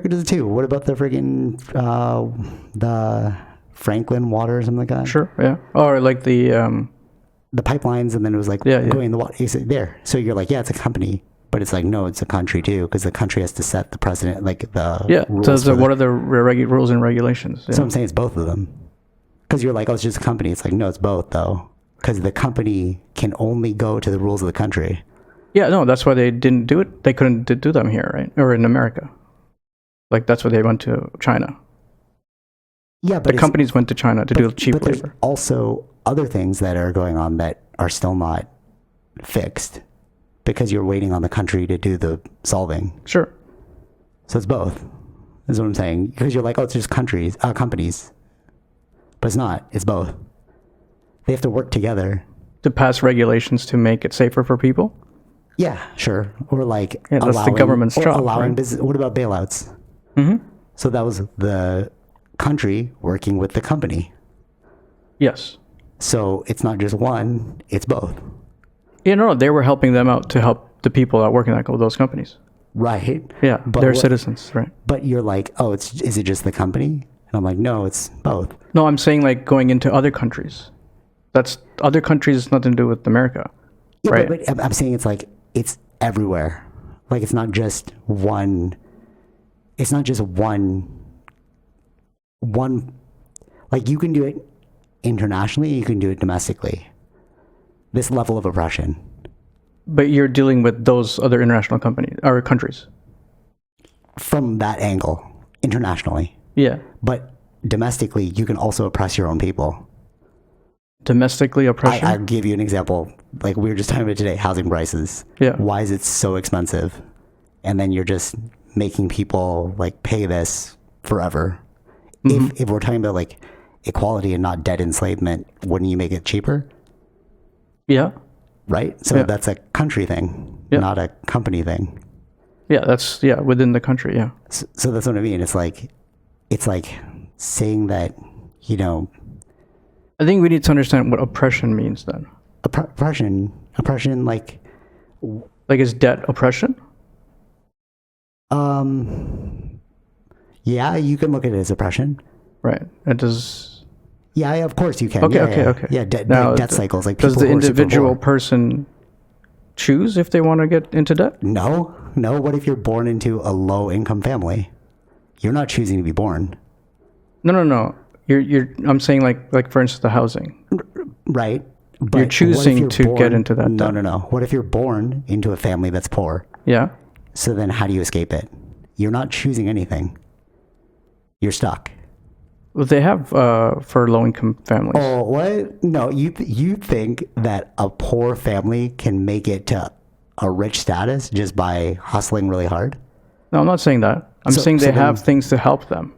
does it too. What about the friggin' the Franklin water or something like that? Sure. Yeah. Or like the pipelines, and then it was like going in the water. It's there. So you're like, yeah, it's a company, but it's like, no, it's a country too, because the country has to set the precedent, like the rules. So what are the rules and regulations? Yeah. So I'm saying it's both of them, because you're like, oh, it's just a company. It's like, no, it's both though, because the company can only go to the rules of the country. Yeah, no, that's why they didn't do it. They couldn't do them here, right? Or in America. Like, that's why they went to China. Yeah, but the companies went to China to do cheap labor. There's also other things that are going on that are still not fixed because you're waiting on the country to do the solving. Sure. So it's both, is what I'm saying. Because you're like, oh, it's just companies. But it's not. It's both. They have to work together. To pass regulations to make it safer for people? Yeah, sure. Or like that's the government's job. Allowing right? business. What about bailouts? Mm-hmm. So that was the country working with the company. Yes. So it's not just one, it's both. They were helping them out to help the people that work in those companies. Right. Yeah, but they're citizens, right? But you're like, oh, is it just the company? And I'm like, no, it's both. No, I'm saying like going into other countries. That's other countries, nothing to do with America. Yeah, right? But I'm saying it's like, it's everywhere. Like, it's not just one, like, you can do it internationally, you can do it domestically. This level of oppression. But you're dealing with those other international companies or countries. From that angle, internationally. Yeah. But domestically, you can also oppress your own people. Domestically oppression? I'll give you an example. Like we were just talking about today, housing prices. Yeah. Why is it so expensive? And then you're just making people like pay this forever. Mm-hmm. If we're talking about like equality and not debt enslavement, wouldn't you make it cheaper? Yeah. Right? So that's a country thing, not a company thing. Yeah, that's within the country, yeah. So that's what I mean. It's like saying that, I think we need to understand what oppression means then. Oppression, like is debt oppression? Yeah, you can look at it as oppression. Right. It does. Yeah, of course you can. Okay. Yeah, debt cycles. Like, does the individual person choose if they want to get into debt? No. What if you're born into a low income family? You're not choosing to be born. No. I'm saying like for instance the housing. Right. But you're choosing to get into that debt. No. What if you're born into a family that's poor? Yeah. So then how do you escape it? You're not choosing anything. You're stuck. They have for low-income families. Oh, what? No, you think that a poor family can make it to a rich status just by hustling really hard? No, I'm not saying that. I'm saying they have things to help them.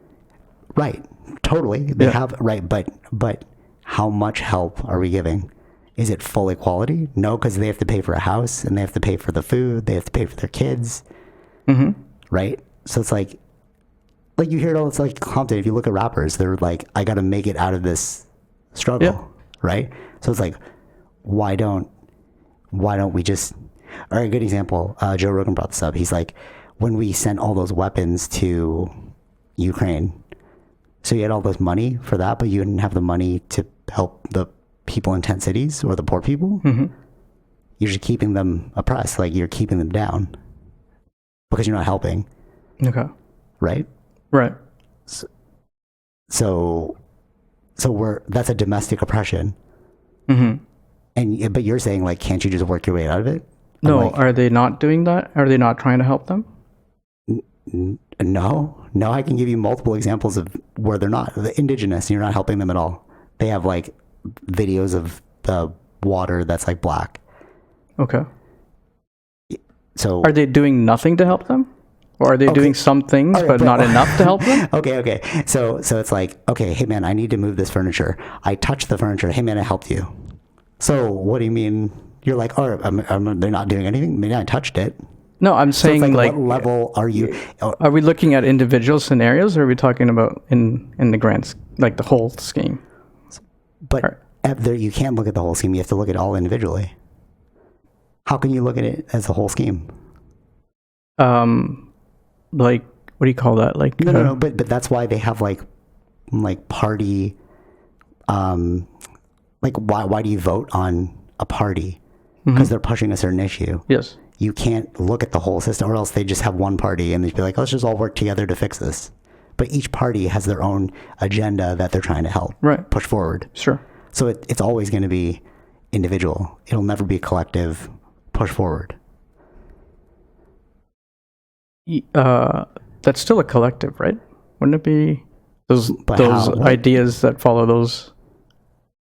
Right. Totally. They have, right. But how much help are we giving? Is it full equality? No, because they have to pay for a house and they have to pay for the food. They have to pay for their kids. Mm-hmm. Right. So it's like you hear it all. It's like Compton. If you look at rappers, they're like, I got to make it out of this struggle. Yeah. Right. So it's like, why don't we just, all right, good example. Joe Rogan brought this up. He's like, when we sent all those weapons to Ukraine, so you had all this money for that, but you didn't have the money to help the people in tent cities or the poor people. Mm-hmm. You're just keeping them oppressed. Like you're keeping them down because you're not helping. Okay. Right. Right. So that's a domestic oppression. Mm-hmm. But you're saying like, can't you just work your way out of it? No, like, are they not doing that? Are they not trying to help them? No, I can give you multiple examples of where they're not. The indigenous, you're not helping them at all. They have like videos of the water that's like black. Okay. So are they doing nothing to help them? Or are they doing some things, but not enough to help them? Okay. So it's like, okay, hey man, I need to move this furniture. I touched the furniture. Hey man, I helped you. So what do you mean? You're like, oh, they're not doing anything? I mean, I touched it. No, I'm saying so like what level are you? Are we looking at individual scenarios, or are we talking about in the grand, like the whole scheme? But you can't look at the whole scheme. You have to look at it all individually. How can you look at it as a whole scheme? Like, what do you call that? Like no. But that's why they have like party. Like why do you vote on a party? Because they're pushing a certain issue. Yes. You can't look at the whole system, or else they just have one party and they'd be like, let's just all work together to fix this. But each party has their own agenda that they're trying to help push forward. Sure. So it's always going to be individual. It'll never be collective push forward. That's still a collective, right? Wouldn't it be those ideas that follow those?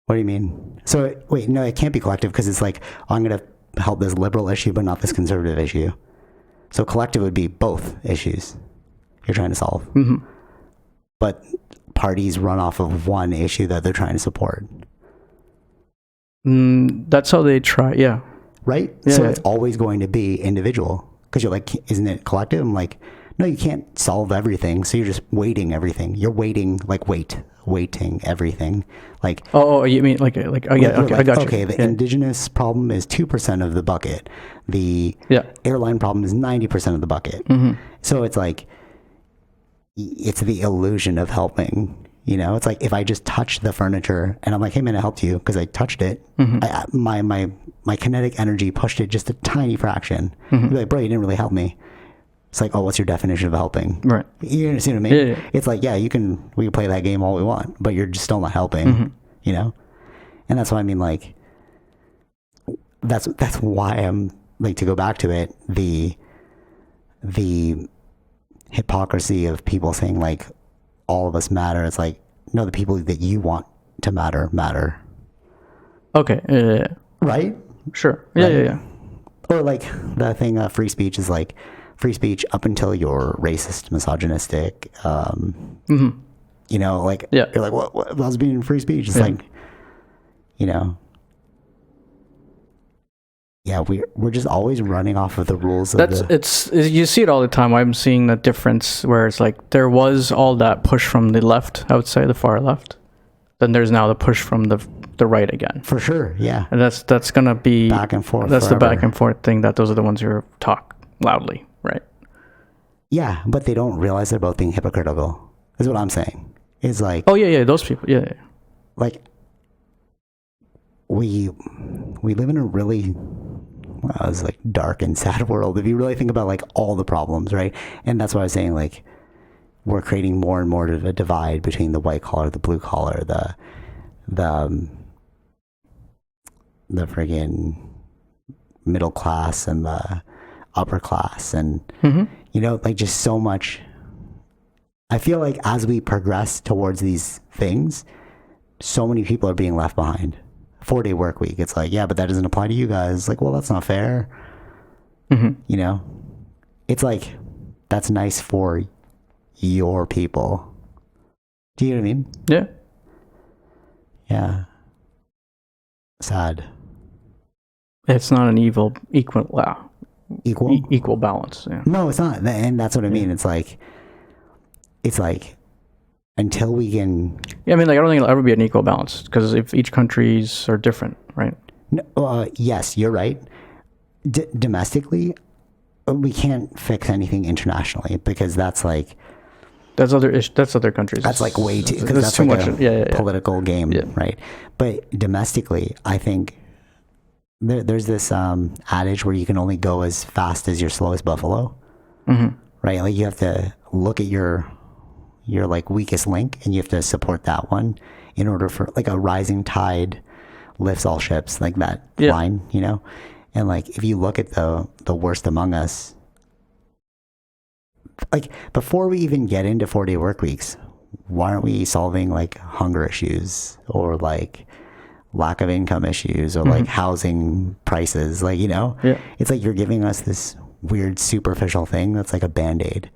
What do you mean? So wait, no, it can't be collective because it's like, oh, I'm going to help this liberal issue, but not this conservative issue. So collective would be both issues you're trying to solve. Mm-hmm. But parties run off of one issue that they're trying to support. That's how they try. Yeah. Right. Yeah, so it's always going to be individual because you're like, isn't it collective? I'm like, no, you can't solve everything. So you're just weighting everything. You're weighting weighting everything. Like, oh, you mean like oh yeah, okay, I got you. Okay, the indigenous problem is 2% of the bucket. The airline problem is 90% of the bucket. Mm-hmm. So it's like, it's the illusion of helping. You know, it's like if I just touch the furniture and I'm like, hey man, I helped you because I touched it. Mm-hmm. My kinetic energy pushed it just a tiny fraction. Mm-hmm. You'd be like, bro, you didn't really help me. It's like, oh, what's your definition of helping? Right. You understand what I mean? Yeah. It's like, yeah, we can play that game all we want, but you're just still not helping, you know? And that's why I mean, like, that's why I'm like, to go back to it, the hypocrisy of people saying like, all of us matter. It's like, no, the people that you want to matter. Okay. Yeah. Right? Sure. Right? Yeah. Or like the thing, free speech is like, free speech up until you're racist, misogynistic, you know, like, you're like, what was being free speech? It's like, you know, we're just always running off of the rules. You see it all the time. I'm seeing the difference where it's like, there was all that push from the left, I would say the far left. Then there's now the push from the right again. For sure. Yeah. And that's going to be back and forth. That's forever. The back and forth thing those are the ones who talk loudly. Right. Yeah, but they don't realize they're both being hypocritical. Is what I'm saying. It's like, oh yeah, those people, yeah. Like, we live in a really, it's like dark and sad world if you really think about like all the problems, right? And that's why I was saying like, we're creating more and more of a divide between the white collar, the blue collar, the friggin' middle class and the upper class, and you know, like just so much I feel like as we progress towards these things, so many people are being left behind. 4-day work week. It's like, yeah, but that doesn't apply to you guys. Like, well, that's not fair. You know, it's like, that's nice for your people. Do you know what I mean? Yeah. Yeah. Sad. It's not an equal balance. Yeah. No, it's not. And that's what I mean. It's like until we can. Yeah, I mean, like, I don't think it'll ever be an equal balance because if each countries are different, right? No, yes, you're right. Domestically, we can't fix anything internationally because that's like. That's other countries. That's like way too. That's that's too like much. A political game, right? But domestically, I think there's this adage where you can only go as fast as your slowest buffalo, right? Like you have to look at your like weakest link, and you have to support that one in order for like a rising tide lifts all ships, like that line, you know. And like if you look at the worst among us. Like before we even get into 4-day work weeks, why aren't we solving like hunger issues or like lack of income issues or like housing prices? Like, you know, it's like you're giving us this weird superficial thing that's like a band-aid.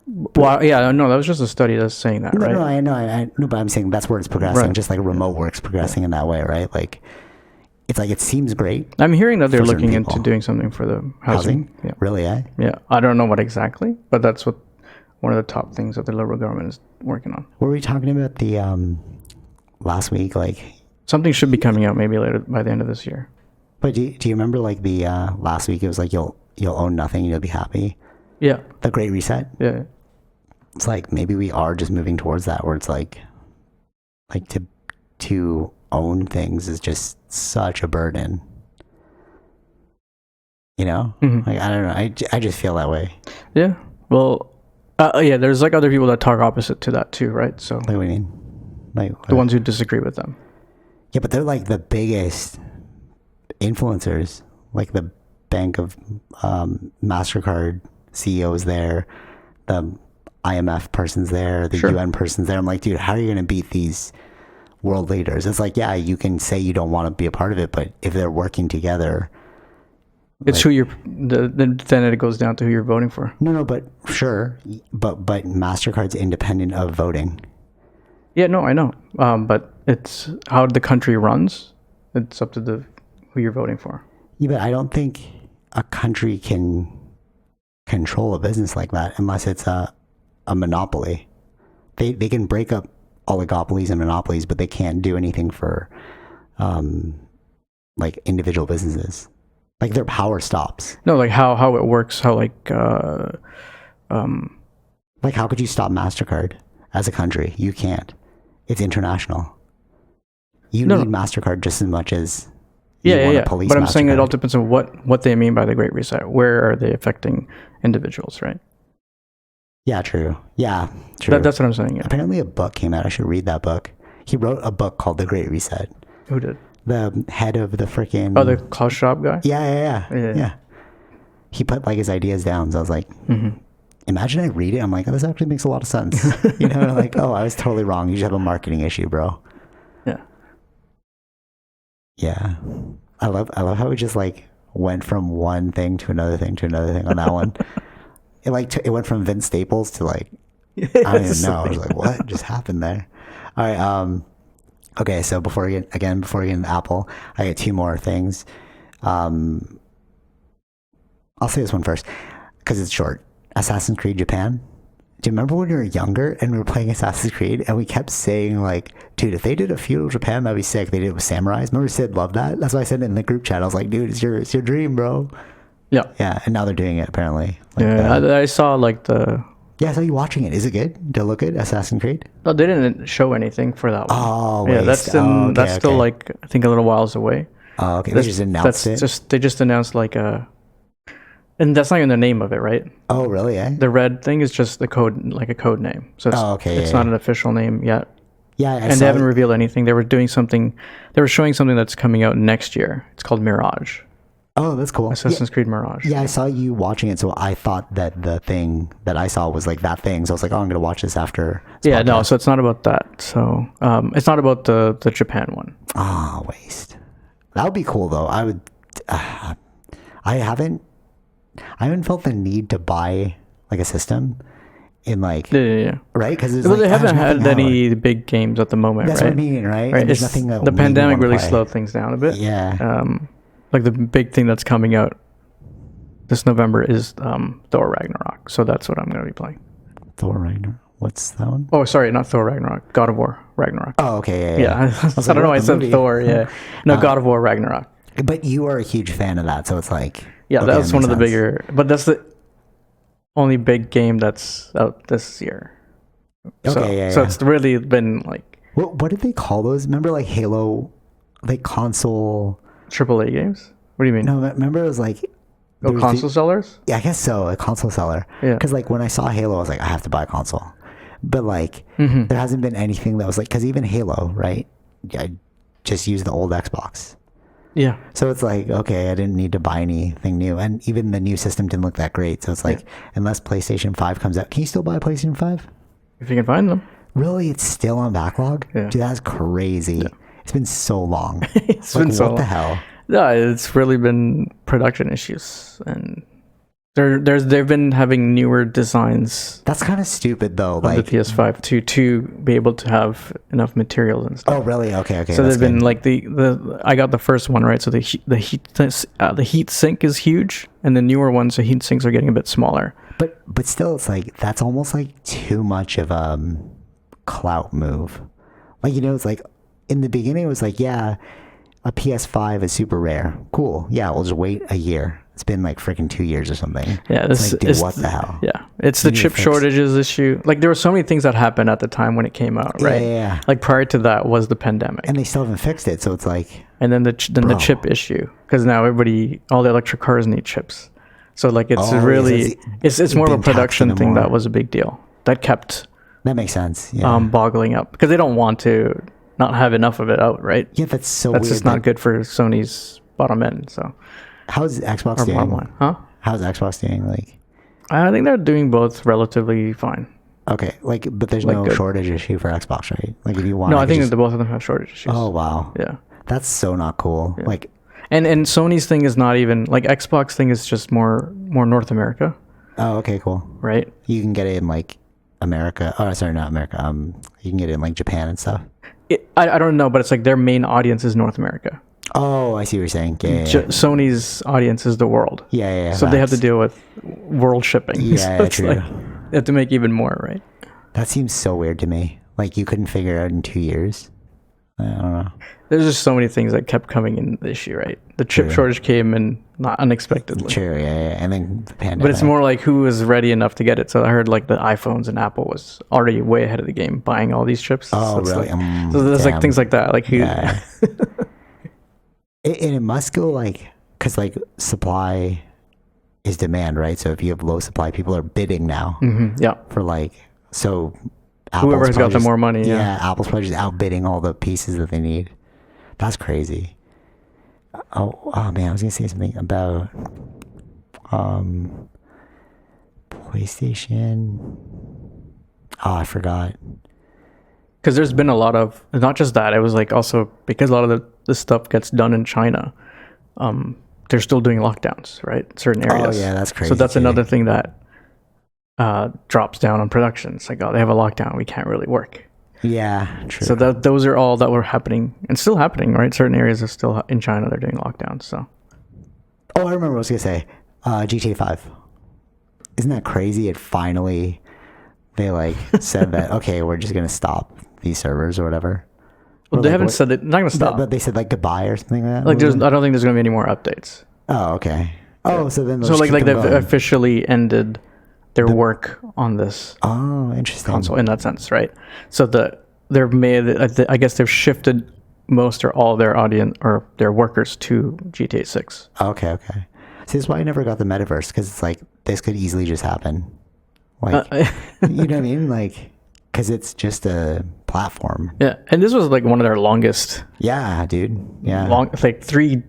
Well, yeah, no, that was just a study that's saying that, right? No, I know, but I'm saying that's where it's progressing, just like remote work's progressing in that way, right? Like, it's like, it seems great. I'm hearing that they're looking into doing something for the housing. Yeah. Really, eh? Yeah. I don't know what exactly, but that's what one of the top things that the Liberal government is working on. Were we talking about the last week? Like something should be coming out maybe later by the end of this year. But do you remember like the last week? It was like you'll own nothing, you'll be happy. Yeah. The Great Reset. Yeah. It's like maybe we are just moving towards that, where it's like to own things is just such a burden. You know, like I don't know. I just feel that way. Yeah. Well, yeah. There's like other people that talk opposite to that too, right? So. Like what do you mean? Like the ones who disagree with them. Yeah, but they're like the biggest influencers. Like the Bank of MasterCard CEO's there, the IMF person's there, the UN person's there. I'm like, dude, how are you going to beat these world leaders? It's like, yeah, you can say you don't want to be a part of it, but if they're working together, it's like, who you're. Then it goes down to who you're voting for. No, but sure, but MasterCard's independent of voting. Yeah, no, I know, but it's how the country runs. It's up to who you're voting for. Yeah, but I don't think a country can control a business like that unless it's a monopoly. They can break up oligopolies and monopolies, but they can't do anything for like individual businesses. Like their power stops. No, like how it works, how like how could you stop MasterCard as a country? You can't. It's international. You need MasterCard just as much as police. But I'm MasterCard. saying it all depends on what they mean by the Great Reset. Where are they affecting individuals, right? Yeah, true. Yeah, true. That's what I'm saying. Yeah. Apparently a book came out. I should read that book. He wrote a book called The Great Reset. Who did? The head of the freaking... Oh, the Klaus Schwab guy? Yeah. He put like his ideas down. So I was like, imagine I read it. I'm like, oh, this actually makes a lot of sense. You know, like, oh, I was totally wrong. You just have a marketing issue, bro. Yeah. Yeah. I love how we just like went from one thing to another thing to another thing on that one. It went from Vince Staples to like, I don't even know. I was like, what just happened there? All right. Okay, so before we get into Apple, I got two more things. I'll say this one first because it's short. Assassin's Creed Japan. Do you remember when we were younger and we were playing Assassin's Creed and we kept saying like, dude, if they did a feudal Japan, that'd be sick. They did it with samurais. Remember Sid loved that? That's why I said it in the group chat. I was like, dude, it's your dream, bro. Yeah. Yeah, and now they're doing it apparently. I saw like the... Yeah, I saw you watching it. Is it good? Did it look good? Assassin's Creed? No, they didn't show anything for that one. Oh, yeah, that's still like I think a little whiles away. Oh, okay. They just announced it. They just announced like and that's not even the name of it, right? Oh, really? Eh? The red thing is just the code, like a code name. So it's, it's not an official name yet. Yeah, and they haven't revealed anything. They were doing something. They were showing something that's coming out next year. It's called Mirage. Oh, that's cool. Assassin's Creed Mirage. Yeah, I saw you watching it, so I thought that the thing that I saw was like that thing. So I was like, oh, I'm gonna watch this after. This Yeah, podcast. no, so it's not about that. So it's not about the Japan one. Ah, waste. That would be cool though. I would. I haven't felt the need to buy like a system in like Yeah. right because Well, they haven't had any big games at the moment. That's right? what I mean, right? Right. And there's nothing that the made me pandemic wanna really play. slowed things down a bit. Yeah. Like the big thing that's coming out this November is Thor Ragnarok. So that's what I'm going to be playing. Thor Ragnarok. What's that one? Oh, sorry, not Thor Ragnarok. God of War Ragnarok. Oh, okay. Yeah, I was don't know why I what, the said movie? Thor. Yeah, no, God of War Ragnarok. But you are a huge fan of that, so it's like Yeah, okay, that's that one of the makes sense. bigger. But that's the only big game that's out this year. So, Okay, so it's really been like What did they call those? Remember, like Halo, like console. AAA games. What do you mean? No, remember it was like. there Oh, was console sellers? Yeah, I guess so. A console seller. Yeah. Because like when I saw Halo, I was like, I have to buy a console. But like, Mm-hmm. there hasn't been anything that was like, because even Halo, right? I just used the old Xbox. Yeah. So it's like, okay, I didn't need to buy anything new. And even the new system didn't look that great. So it's like, unless PlayStation 5 comes out, can you still buy a PlayStation 5? If you can find them. Really? It's still on backlog? Yeah. Dude, that's crazy. It's been so long. It's Like, been so what the long. hell? Yeah, it's really been production issues, and they've been having newer designs That's kind of stupid though. of Like, the PS5 to be able to have enough materials and stuff. oh, really? Okay. So that's they've been good. like the I got the first one right. So the heat sink is huge, and the newer ones the heat sinks are getting a bit smaller. But still, it's like that's almost like too much of a clout move. Like, you know, it's like in the beginning it was like, yeah, a PS5 is super rare. Cool. Yeah, we'll just wait a year. It's been like freaking 2 years or something. Yeah, It's this like, dude, is what the hell? Yeah, it's the need to chip fix- shortages issue. Like there were so many things that happened at the time when it came out, right? Yeah. Like prior to that was the pandemic, And they still haven't fixed it, so it's like, and then the Bro. chip issue, because now all the electric cars need chips. So like it's Oh, really it's more of a been taxing production them thing more. that was a big deal that kept that makes sense. Yeah. boggling up because they don't want to not have enough of it out, right? Yeah, that's so That's weird. just not that- good for Sony's bottom end. So How's Xbox or bottom doing? line, huh? How's Xbox doing? Like, I think they're doing both relatively fine. okay, like, but there's Like no good. shortage issue for Xbox, right? Like, if you want, No, I think just, that both of them have shortage issues. oh wow, Yeah. that's so not cool. Like, And Sony's thing is not even like Xbox thing is just more North America, oh, okay, cool. right? You can get it in like America. Oh, sorry, not America. You can get it in like Japan and stuff. I don't know, but it's like their main audience is North America. Oh, I see what you're saying. Yeah, Sony's audience is the world. yeah. So they have to facts. deal with world shipping. Yeah, So it's true. like they have to make even more, right? That seems so weird to me. Like, you couldn't figure it out in 2 years. I don't know. There's just so many things that kept coming in this year, right? The chip True. shortage came in not unexpectedly. True, yeah. And then the pandemic. But it's more like who was ready enough to get it. So I heard like the iPhones and Apple was already way ahead of the game buying all these chips. Oh, so it's really? Like, so there's like Damn. things like that. Like who? Yeah. And it must go like, because like supply is demand, right? So if you have low supply, people are bidding now Yeah. for like, so Whoever Apple's has got probably the just- more money. Yeah, Yeah. Apple's probably just outbidding all the pieces that they need. That's crazy. Oh man, I was gonna say something about PlayStation. Oh, I forgot. Because there's been a lot of not just that. It was like also because a lot of the stuff gets done in China. They're still doing lockdowns, right? Certain areas. Oh yeah, that's crazy. So that's too. another thing that drops down on production. It's like, oh, they have a lockdown. We can't really work. Yeah, true. So those are all that were happening and still happening, right? Certain areas are still in China. They're doing lockdowns. So Oh, I remember what I was gonna say. GTA 5. Isn't that crazy? It finally, they like said that, okay, we're just gonna stop these servers or whatever. well, Or, they like, haven't what- said it. Not gonna stop. But they said like goodbye or something like that. Like Was it? I don't think there's gonna be any more updates. Oh, okay. Oh, so then they'll So just like keep them they've going. officially ended their work on this Oh, interesting. console in that sense, right? So they've made, I guess they've shifted most or all their audience or their workers to GTA 6. Okay. See, that's why I never got the metaverse, because it's like this could easily just happen. Like, you know what I mean? Like, because it's just a platform. Yeah, and this was like one of their longest, Yeah, dude. Yeah. like 3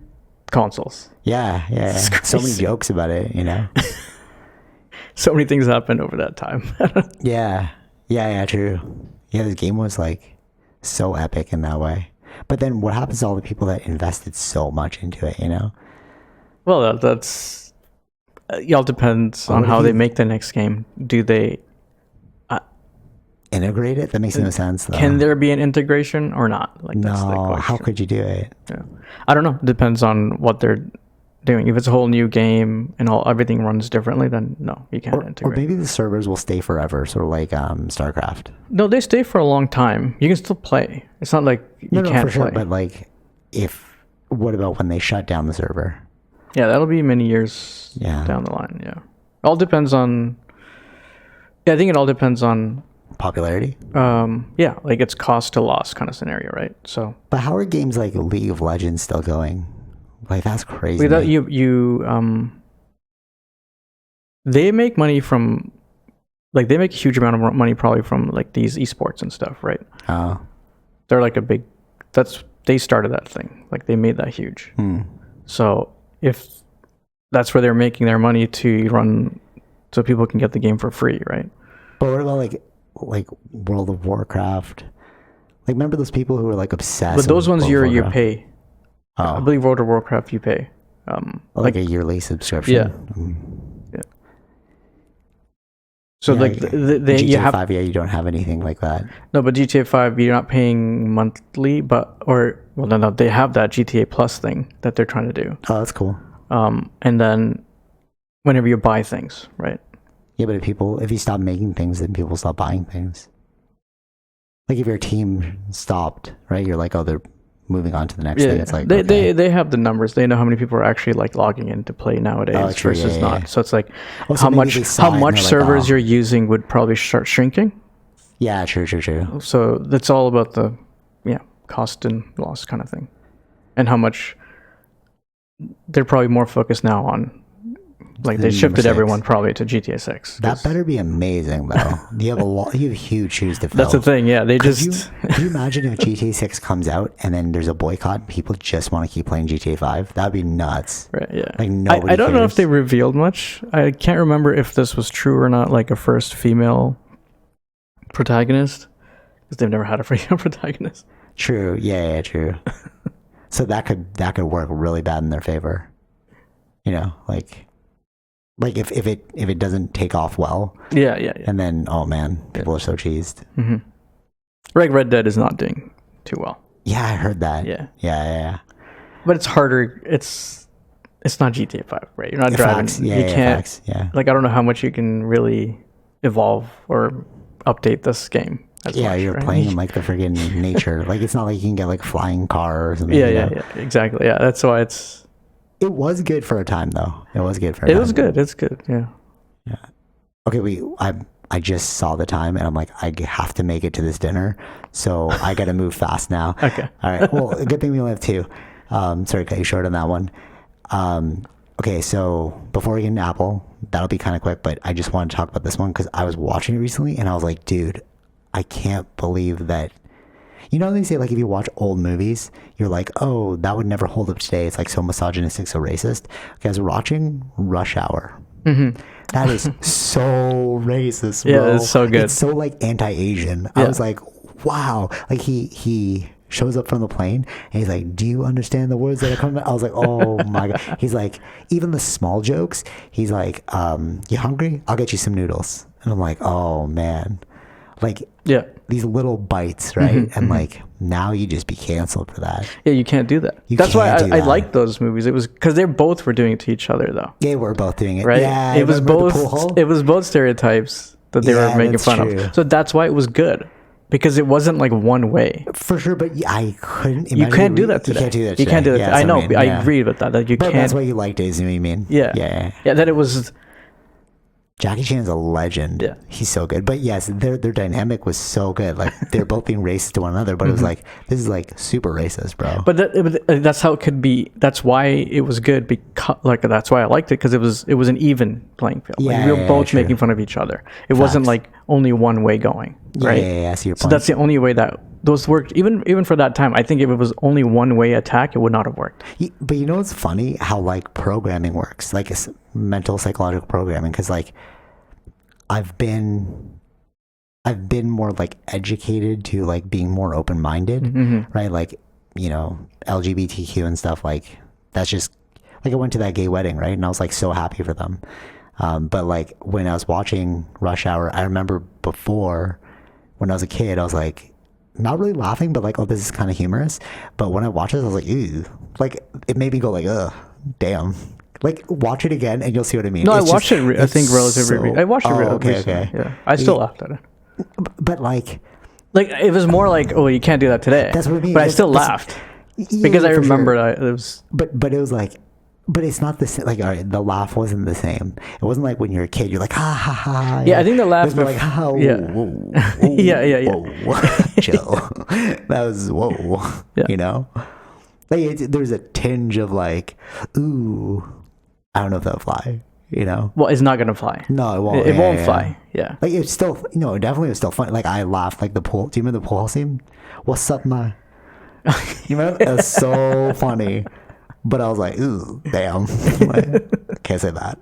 consoles. Yeah. It's So many crazy. jokes about it, you know? So many things happened over that time. Yeah. True. Yeah, this game was like so epic in that way. But then what happens to all the people that invested so much into it, you know? Well, that's it all depends on what if how they you- make the next game. Do they Integrate it? That makes no sense, though. can there be an integration or not? Like that's the No, question. how could you do it? Yeah. I don't know. Depends on what they're doing. If it's a whole new game and everything runs differently, then no, you can't Or integrate. maybe the servers will stay forever, sort of like StarCraft. No, they stay for a long time. You can still play. It's not like you No, can't for sure. play. But like, what about when they shut down the server? Yeah, that'll be many years Yeah. down the line. Yeah, all depends on. Yeah, I think it all depends on. Popularity? Yeah, like it's cost to loss kind of scenario, right? So But how are games like League of Legends still going? Like, that's crazy. without man. they make money from, like they make a huge amount of money probably from like these esports and stuff, right? Oh. They're like they started that thing, like they made that huge. So if that's where they're making their money to run, so people can get the game for free, right? But what about like World of Warcraft? Like, remember those people who were like obsessed? But those with ones World of you Warcraft? pay. I Oh, believe World of Warcraft you pay. like a yearly subscription. Yeah. So Yeah, like GTA you have 5, yeah, you don't have anything like that. no, but GTA 5 you're not paying monthly, no, they have that GTA Plus thing that they're trying to do. Oh, that's cool. And then whenever you buy things, right? Yeah, but if you stop making things, then people stop buying things. Like if your team stopped, right? You're like, oh, they're moving on to the next thing. It's like they have the numbers. They know how many people are actually like logging in to play nowadays true, versus yeah. not. So it's like Oh, so how maybe they much saw it and they're like, servers oh. you're using would probably start shrinking. Yeah, true. So that's all about the cost and loss kind of thing, and how much they're probably more focused now on. Like they Number shifted 6. everyone probably to GTA 6. That better be amazing, though. You have huge shoes to fill. That's the thing. Yeah, they Could just you imagine if GTA 6 comes out and then there's a boycott and people just want to keep playing GTA 5? That'd be nuts. right. Yeah, Like, nobody I don't know if cares. they revealed much. I can't remember if this was true or not. Like a first female protagonist, because they've never had a female protagonist. True. Yeah, true. So that could work really bad in their favor. You know, like if it doesn't take off well, Yeah. and then oh man, people are so cheesed. Like Red Dead is not doing too well. Yeah, I heard that. Yeah. Yeah. But it's harder. It's not GTA 5, right? You're not driving. Facts. Yeah, you yeah, can't. facts. Yeah. Like I don't know how much you can really evolve or update this game. As Yeah, much, you're right? playing in like the friggin' nature. Like it's not like you can get like flying car or something. Yeah, you know? exactly. Yeah, that's why it's. It was good for a time though. It was good for a It time. was good. It's good. Yeah. Okay, I just saw the time and I'm like, I have to make it to this dinner, so I got to move fast now. Okay. All right. Well, a good thing we only have 2. Sorry, cut you short on that one. Okay, so before we get into Apple, that'll be kind of quick, but I just want to talk about this one because I was watching it recently and I was like, dude, I can't believe that. You know, they say like if you watch old movies, you're like, oh, that would never hold up today. It's like so misogynistic, so racist. Okay, I was watching Rush Hour. That is so racist, bro. Yeah, it's so good. It's so like anti-Asian. I was like, wow. Like he shows up from the plane and he's like, do you understand the words that are coming? I was like, oh my God. He's like, even the small jokes, he's like, you hungry? I'll get you some noodles. And I'm like, oh man. Like Yeah. these little bites, right? And like now you just be canceled for that. Yeah, you can't do that. You That's why can't do I that. like those movies. It was because they both were doing it to each other, though. Yeah, we're both doing it. Right? Yeah, it was remember the pool hall? both. It was both stereotypes that they Yeah, were making that's fun true. of. So that's why it was good, because it wasn't like one way. For sure, but I couldn't. You can't do that today. You can't do that. You can't do that. Yeah, I that's know. what mean. I Yeah. agree with that. That you But can't. that's why you liked it, is what you mean? Yeah. That it was. Jackie Chan's a legend. Yeah. He's so good. But yes, their dynamic was so good. Like they're both being racist to one another, but it was like, this is like super racist, bro. But that's how it could be. That's why it was good. Because like that's why I liked it, because it was an even playing field. Like, we were both true. making fun of each other. It wasn't like only one way going, right? Yeah, I see your So point. that's the only way that those worked even for that time. I think if it was only one way attack, it would not have worked. But you know what's funny? How like programming works, like it's mental psychological programming. Because like I've been more like educated to like being more open minded, right? Like, you know, LGBTQ and stuff, like that's just like I went to that gay wedding, right? And I was like so happy for them. But like when I was watching Rush Hour, I remember before when I was a kid, I was like not really laughing, but like, oh, this is kind of humorous. But when I watched it, I was like, ew, like it made me go like, ugh, damn. Like watch it again and you'll see what I mean. No, I watched it. I think relatively. I watched it. Okay. Yeah, I still laughed at it. But like it was more like, oh, you can't do that today. That's what I mean. But I still laughed because I remember it was. But it was like. But it's not the same. Like, all right, the laugh wasn't the same. It wasn't like when you're a kid, you're like, ha ha ha. Yeah, I think the laugh was like, ha, yeah. Whoa, yeah. Whoa, chill. That was whoa. Yeah. You know, like there's a tinge of like, ooh, I don't know if that'll fly. You know, well, it's not gonna fly. No, it won't. It won't fly. Yeah, like it's still, you know, it definitely was still funny. Like I laughed like the pool. Do you remember the pool scene? What's up, my? You remember? It was so funny. But I was like, ooh, damn. Can't say that.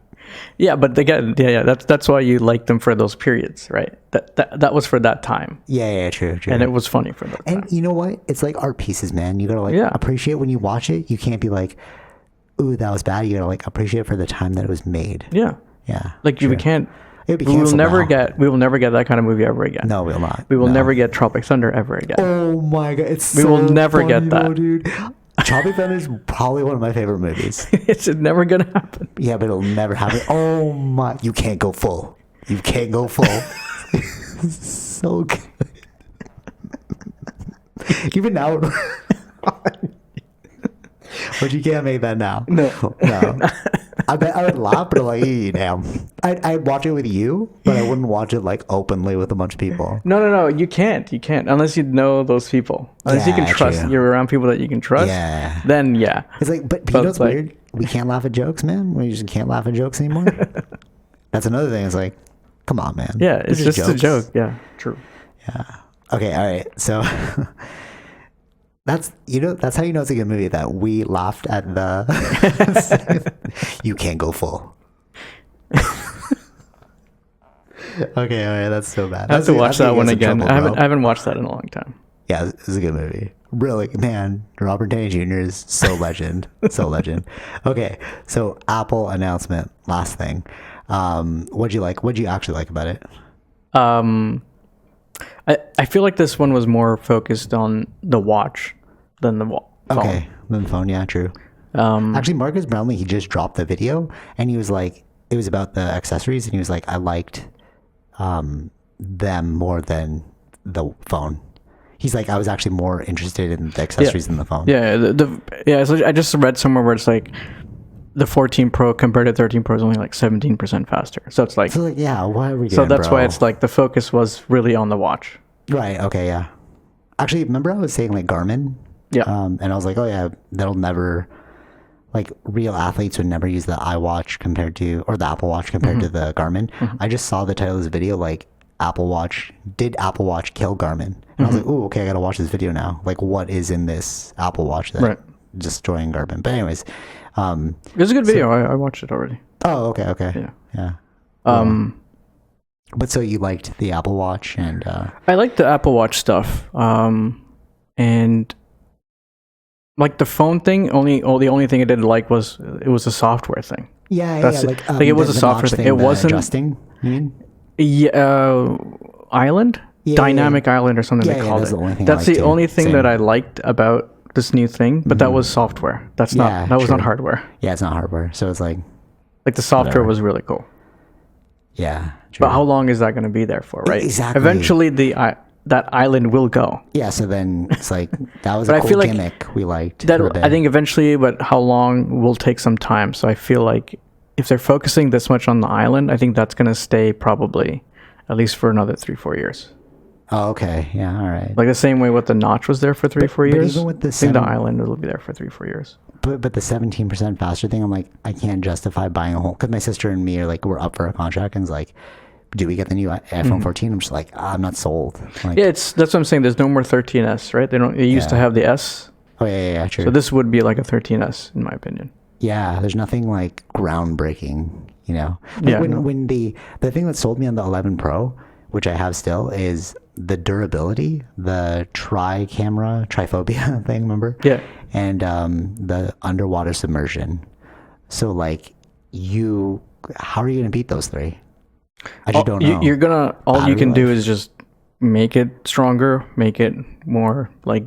Yeah, but again, yeah. That's why you liked them for those periods, right? That was for that time. Yeah, true. And it was funny for that time. And you know what? It's like art pieces, man. You gotta like appreciate when you watch it. You can't be like, ooh, that was bad. You gotta like appreciate for the time that it was made. Yeah. Yeah. Like true. we can't. We will never get that kind of movie ever again. No, we will not. We will never get Tropic Thunder ever again. Oh my god, we will never get that, dude. Tropic Thunder is probably one of my favorite movies. It's never gonna happen. Yeah, but it'll never happen. Oh my! You can't go full. You can't go full. So good. Even now, but you can't make that now. No. I bet I would laugh, but I'm like, damn. I'd watch it with you, but I wouldn't watch it like openly with a bunch of people. No. You can't unless you know those people. Unless you can trust. True. You're around people that you can trust. Yeah. Then yeah. It's like, but you know what's weird? We can't laugh at jokes, man. We just can't laugh at jokes anymore. That's another thing. It's like, come on, man. Yeah, it's just a joke. Yeah, true. Yeah. Okay. All right. So. That's how you know it's a good movie, that we laughed at the you can't go full. Okay, all right, that's so bad. I have to watch that one again. I haven't watched that in a long time. Yeah, it's a good movie. Really, man, Robert Downey Jr. is so legend. So legend. Okay, so Apple announcement, last thing. What'd you like? What'd you actually like about it? I feel like this one was more focused on the watch than the phone. Okay, than the phone, yeah, true. Actually, Marcus Brownlee, he just dropped the video, and he was like, it was about the accessories, and he was like, I liked them more than the phone. He's like, I was actually more interested in the accessories than the phone. Yeah, so I just read somewhere where it's like, the 14 Pro compared to 13 Pro is only like 17% faster. So it's like, yeah, why are we So that's why it's like the focus was really on the watch. Right. Okay. Yeah. Actually, remember I was saying like Garmin? Yeah. And I was like, oh yeah, that'll never, like real athletes would never use the iWatch or the Apple Watch compared to the Garmin. I just saw the title of this video, like did Apple Watch kill Garmin? And I was like, oh, okay, I got to watch this video now. Like what is in this Apple Watch that destroying Garmin? But anyways. It was a good video. I watched it already. Oh, okay. Yeah. But so you liked the Apple Watch and... I liked the Apple Watch stuff. And like the phone thing, the only thing I didn't like was it was a software thing. Yeah, like it was a software thing. It wasn't... Adjusting, you mean? Yeah, Island? Dynamic Island or something they called it. That's the only thing that I liked about this new thing, but that was software. That was not hardware. Yeah, it's not hardware. So it's like the software was really cool. Yeah, true. But how long is that going to be there for, right? Exactly. Eventually that island will go. Yeah, so then it's like that was a cool gimmick we liked. I think eventually, but how long will take some time. So I feel like if they're focusing this much on the island, I think that's going to stay probably at least for another 3-4 years. Oh, okay. Yeah, all right. Like the same way what the notch was there for 3-4 years. Even with the I think the island will be there for 3-4 years. But the 17% faster thing, I'm like, I can't justify buying a whole, because my sister and me are like, we're up for a contract, and it's like, do we get the new iPhone 14? I'm just like, I'm not sold. Like, Yeah, that's what I'm saying. There's no more 13s, right? They used to have the S. Oh yeah, true. So this would be like a 13s in my opinion. Yeah, there's nothing like groundbreaking, Like when the thing that sold me on the 11 Pro, which I have still, is the durability, the triphobia thing, remember? Yeah. And the underwater submersion. So like how are you going to beat those three? I just don't know. All you can do is just make it stronger, make it more like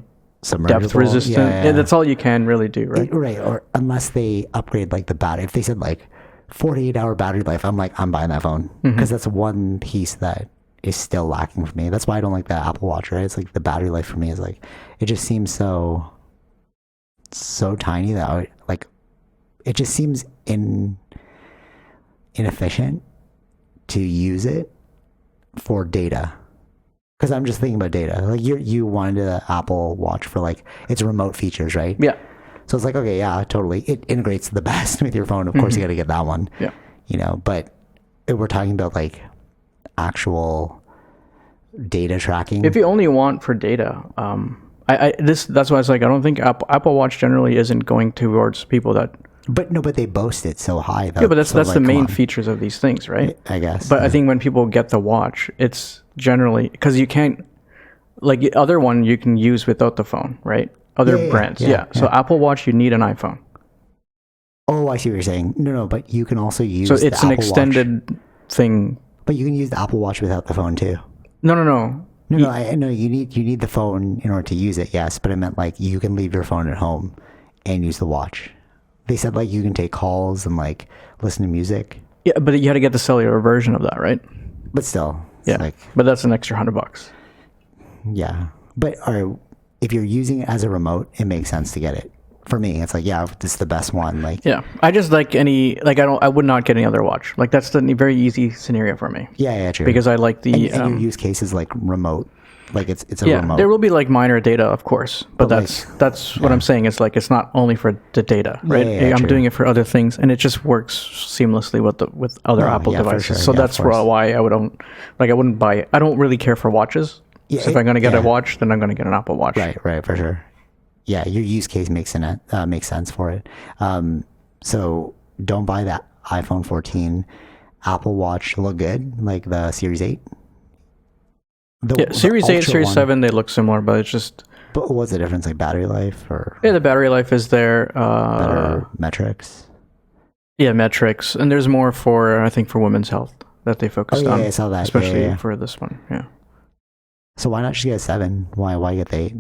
depth resistant. Yeah, that's all you can really do, right? Right. Or unless they upgrade like the battery. If they said like 48-hour battery life, I'm buying that phone, because that's one piece that is still lacking for me. That's why I don't like the Apple Watch, right? It's like the battery life for me is like, it just seems so tiny that it just seems inefficient to use it for data. Because I'm just thinking about data. Like you wanted the Apple Watch for like its remote features, right? Yeah. So it's like, okay, yeah, totally. It integrates the best with your phone. Of course, you got to get that one. Yeah. But if we're talking about like actual data tracking. If you only want for data, that's why it's like I don't think Apple Watch generally isn't going towards people that. But they boast it so high though. Yeah, but that's the main features of these things, right? I guess. But I think when people get the watch, it's generally because you can't, like the other one you can use without the phone, right? Other brands, yeah. So Apple Watch, you need an iPhone. Oh, I see what you're saying. No, but you can also use. So it's an extended thing. But you can use the Apple Watch without the phone too. No. I know you need the phone in order to use it. Yes, but I meant like you can leave your phone at home and use the watch. They said like you can take calls and like listen to music. Yeah, but you had to get the cellular version of that, right? But still, but that's an extra $100. Yeah, but if you're using it as a remote, it makes sense to get it. For me, it's like, yeah, this is the best one. Like, yeah, I just like I would not get any other watch. Like that's the very easy scenario for me. Yeah, true. Because I like the and your use case is like remote. Like it's a remote. There will be like minor data, of course, but that's what I'm saying. It's like it's not only for the data, right? I'm true. doing it for other things, and it just works seamlessly with other Apple devices. Sure. So that's why I wouldn't buy. I don't really care for watches. Yeah, so if I'm going to get a watch, then I'm going to get an Apple Watch. Right, for sure. Yeah, your use case makes sense for it. So don't buy that iPhone 14. Apple Watch look good, like the Series 8. Series 8, Series 7, they look similar, but it's just... But what's the difference, like battery life? Yeah, the battery life is there. Better metrics? Yeah, metrics. And there's more for women's health that they focused on. Yeah, I saw that. Especially for this one, yeah. So why not just get a 7? Why get the 8?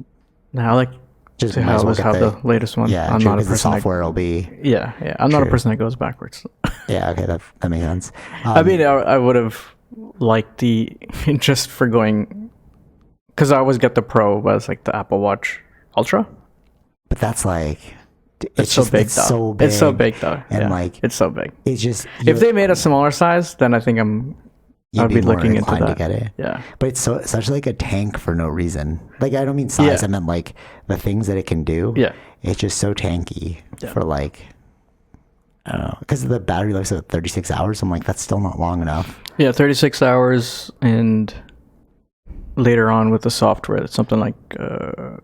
No, I like just to have the latest one. Yeah, I'm not a person. The software will be... Yeah. I'm not a person that goes backwards. Yeah, okay, that makes sense. I mean, I would have... like the just for going because I always get the Pro, but it's like the Apple Watch Ultra. But that's like it's so big though. It's so big though, and like it's so big. It's just if they made a smaller size, then I think I'd be looking into that. To get it. Yeah, but it's such like a tank for no reason. Like I don't mean size. I meant like the things that it can do. Yeah, it's just so tanky for like. I don't know, because the battery life's at 36 hours. I'm like, that's still not long enough. Yeah, 36 hours, and later on with the software, it's something like I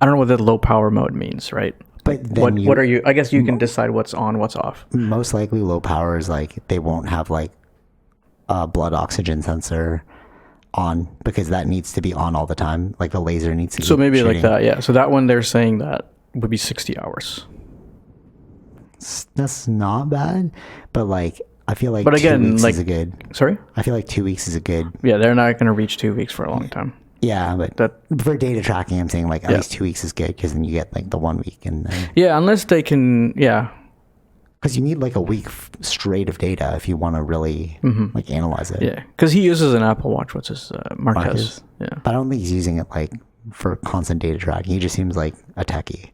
don't know what the low power mode means, right? But then what are you? I guess you can decide what's on, what's off. Most likely, low power is like they won't have like a blood oxygen sensor on because that needs to be on all the time. Like the laser needs to. So maybe shooting. Like that, yeah. So that one they're saying that would be 60 hours. That's not bad, but like I feel like but again, 2 weeks like, is a good. Sorry, I feel like 2 weeks is a good. Yeah, they're not going to reach 2 weeks for a long time. Yeah, but for data tracking, I'm saying like at least 2 weeks is good because then you get like the 1 week and then. Yeah, unless they can, because you need like a week straight of data if you want to really like analyze it. Yeah, because he uses an Apple Watch, which is Marquez. Yeah, but I don't think he's using it like for constant data tracking. He just seems like a techie.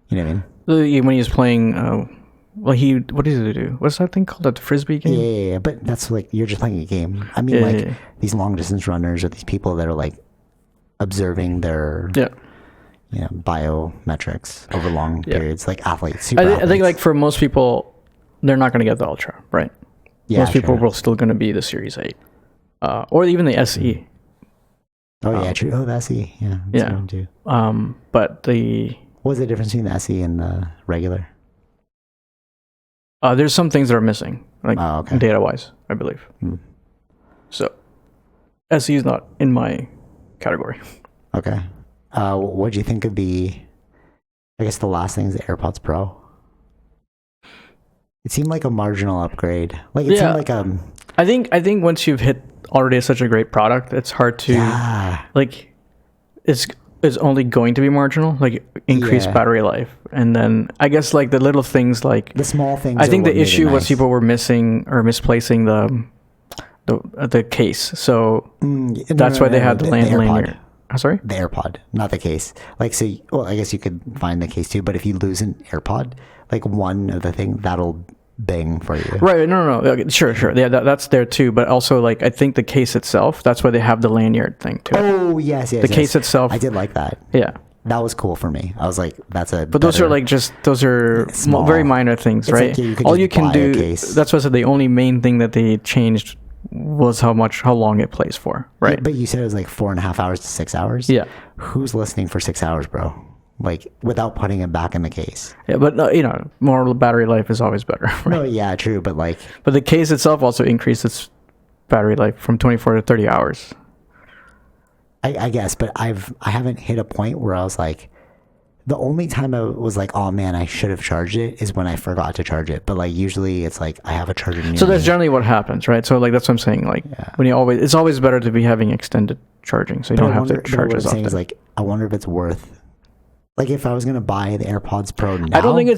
You know what I mean? When he was playing. What did he do? What's that thing called? The Frisbee game? Yeah, but that's like, you're just playing a game. I mean, these long distance runners or these people that are like observing their biometrics over long periods, like athletes. I think like for most people, they're not going to get the Ultra, right? Yeah, most people will still going to be the Series 8. or even the SE. Oh yeah, true. Oh, the SE. Yeah, that's Yeah. one too. But What's the difference between the SE and the regular? there's some things that are missing, like data-wise, I believe. So SE is not in my category. Okay. What do you think of I guess the last thing is the AirPods Pro? It seemed like a marginal upgrade. Like it seemed like I think once you've hit already such a great product, it's hard to like it's only going to be marginal, like increased battery life, and then I guess like the little things, like the small things. I think the issue was people were missing or misplacing the case, so that's why they had the lanyard. Sorry, the AirPod, not the case. Like so, well, I guess you could find the case too, but if you lose an AirPod, like one of the thing that'll bang for you. Right? No. Okay, sure. Yeah, that's there too. But also, like I think the case itself. That's why they have the lanyard thing too. Oh yes. The case itself. I did like that. Yeah. That was cool for me. I was like, that's a. But those are like very minor things, it's right? Like, all you can do. That's what I said. The only main thing that they changed was how long it plays for, right? Yeah, but you said it was like 4.5 hours to 6 hours. Yeah. Who's listening for 6 hours, bro? Like without putting it back in the case. Yeah, but more battery life is always better. Right? No, yeah, true, but like. But the case itself also increased its battery life from 24 to 30 hours. I guess, but I haven't hit a point where I was like, the only time I was like, oh man, I should have charged it is when I forgot to charge it. But like usually it's like I have a charger near So that's me. generally what happens, right? So like that's what I'm saying. Like when it's always better to be having extended charging, so you don't have to charge as often. Is like, I wonder if it's worth. Like if I was gonna buy the AirPods Pro now, I don't think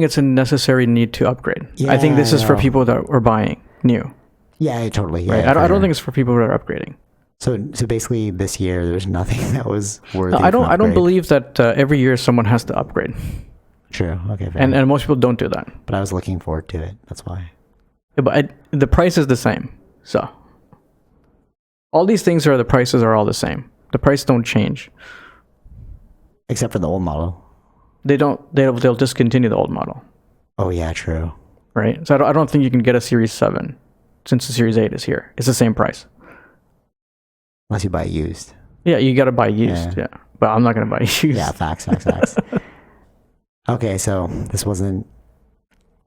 it's a necessary need to upgrade. Yeah, I think this is for people that are buying new. Yeah, totally. Yeah, right? I don't think it's for people that are upgrading. So basically, this year there's nothing that was worth. I don't believe that every year someone has to upgrade. True. Okay. And most people don't do that. But I was looking forward to it. That's why. Yeah, but the price is the same. So all these things the prices are all the same. The price don't change. Except for the old model. They don't. They'll discontinue the old model. Oh yeah, true. Right. So I don't think you can get a Series 7 since the Series 8 is here. It's the same price. Unless you buy it used. Yeah, you got to buy used. Yeah. But I'm not going to buy used. Yeah, facts. Okay, so this wasn't.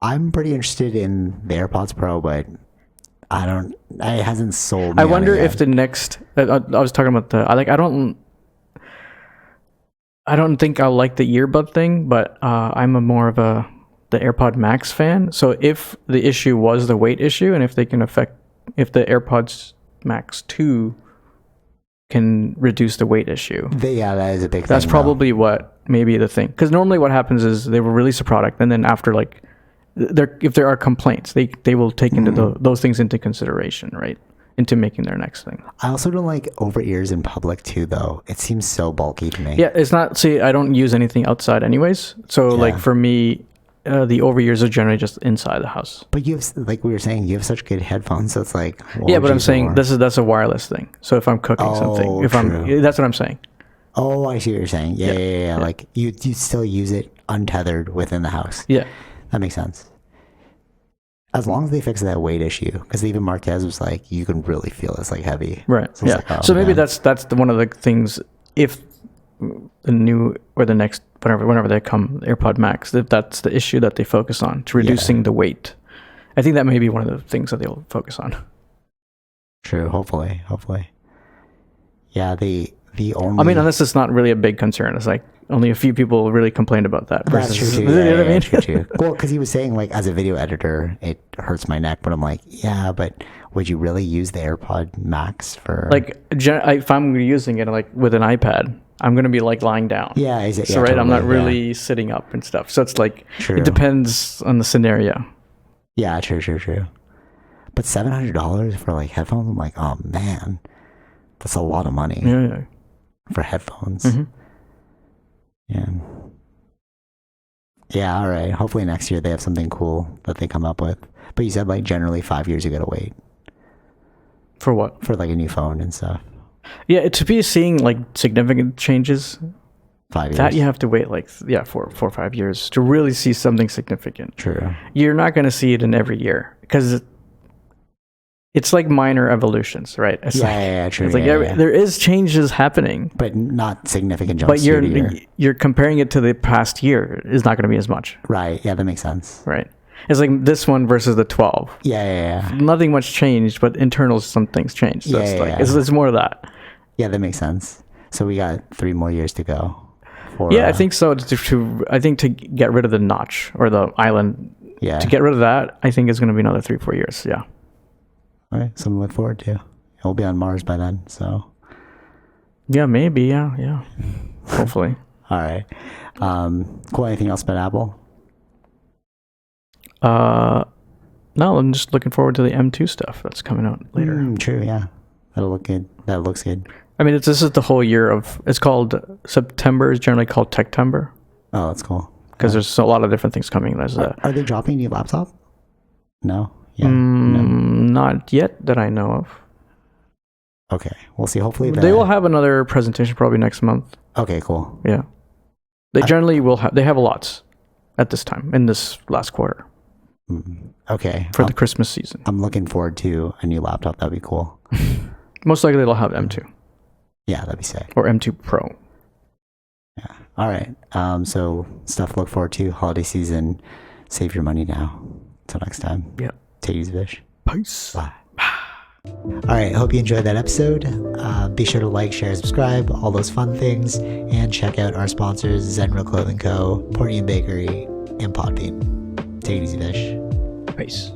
I'm pretty interested in the AirPods Pro, but it hasn't sold me. I wonder if the next. I was talking about I don't think I'll like the earbud thing, but I'm more of the AirPod Max fan. So if the issue was the weight issue, and if the AirPods Max 2 can reduce the weight issue. That is a big thing. That's probably what maybe the thing. Because normally what happens is they will release a product, and then after if there are complaints, they will take into those things into consideration, right? Into making their next thing. I also don't like over ears in public too, though. It seems so bulky to me. Yeah, it's not. See, I don't use anything outside, anyways. So like for me, the over ears are generally just inside the house. But you have, like we were saying, you have such good headphones, so it's like. Yeah, but I'm saying that's a wireless thing. So if I'm cooking something, that's what I'm saying. Oh, I see what you're saying. Yeah. Like you still use it untethered within the house. Yeah, that makes sense. As long as they fix that weight issue, because even Marquez was like, you can really feel it's like heavy. Right. So so maybe that's one of the things. If the new or the next whenever they come AirPod Max, that's the issue that they focus on, to reducing the weight. I think that may be one of the things that they'll focus on. True. Hopefully. Yeah. The only. I mean, unless it's not really a big concern, it's like only a few people really complained about that. That's true too. You know what I mean? True too. Well, because he was saying like, as a video editor, it hurts my neck, but I'm like, yeah, but would you really use the AirPod Max for like if I'm using it like with an iPad, I'm gonna be like lying down. Yeah, right. Totally, I'm not really sitting up and stuff. So it's like true. It depends on the scenario. Yeah, true. But $700 for like headphones, I'm like, oh man, that's a lot of money. Yeah. For headphones. Mm-hmm. Yeah. All right. Hopefully next year they have something cool that they come up with. But you said like generally 5 years you gotta wait. For what? For like a new phone and stuff. Yeah, to be seeing like significant changes. 5 years. That you have to wait like 4 or 5 years to really see something significant. True. You're not going to see it in every year because it's like minor evolutions, right? It's True. It's like there is changes happening, but not significant jumps. But you're comparing it to the past year is not going to be as much. Right. Yeah, that makes sense. Right. It's like this one versus the 12. Yeah. Nothing much changed, but internal some things changed. So it's more of that. Yeah, that makes sense. So we got 3 more years to go. I think so. I think to get rid of the notch or the island. Yeah. To get rid of that, I think it's going to be another 3-4 years. Yeah. Okay, something to look forward to. We'll be on Mars by then, so. Yeah, maybe. Yeah. Hopefully. All right. Cool. Anything else about Apple? No, I'm just looking forward to the M2 stuff that's coming out later. True. Yeah, that'll look good. That looks good. I mean, this is the whole year of. It's called September. Is generally called Techtember. Oh, that's cool. Because there's a lot of different things coming. Are they dropping a new laptop? No. Yeah. Not yet that I know of. Okay, we'll see. Hopefully they will have another presentation probably next month. Okay, cool. Yeah, they generally will have. They have a lot at this time in this last quarter. Okay, for the Christmas season. I'm looking forward to a new laptop. That'd be cool. Most likely they'll have M2. Yeah, that'd be sick. Or M2 Pro. Yeah. All right. So stuff to look forward to. Holiday season. Save your money now. Until next time. Yeah. Take it easy, Vish. Peace. Bye. All right. Hope you enjoyed that episode. Be sure to like, share, subscribe, all those fun things, and check out our sponsors: Zenro Clothing Co., Portian Bakery, and Podbean. Take it easy, Vish. Peace.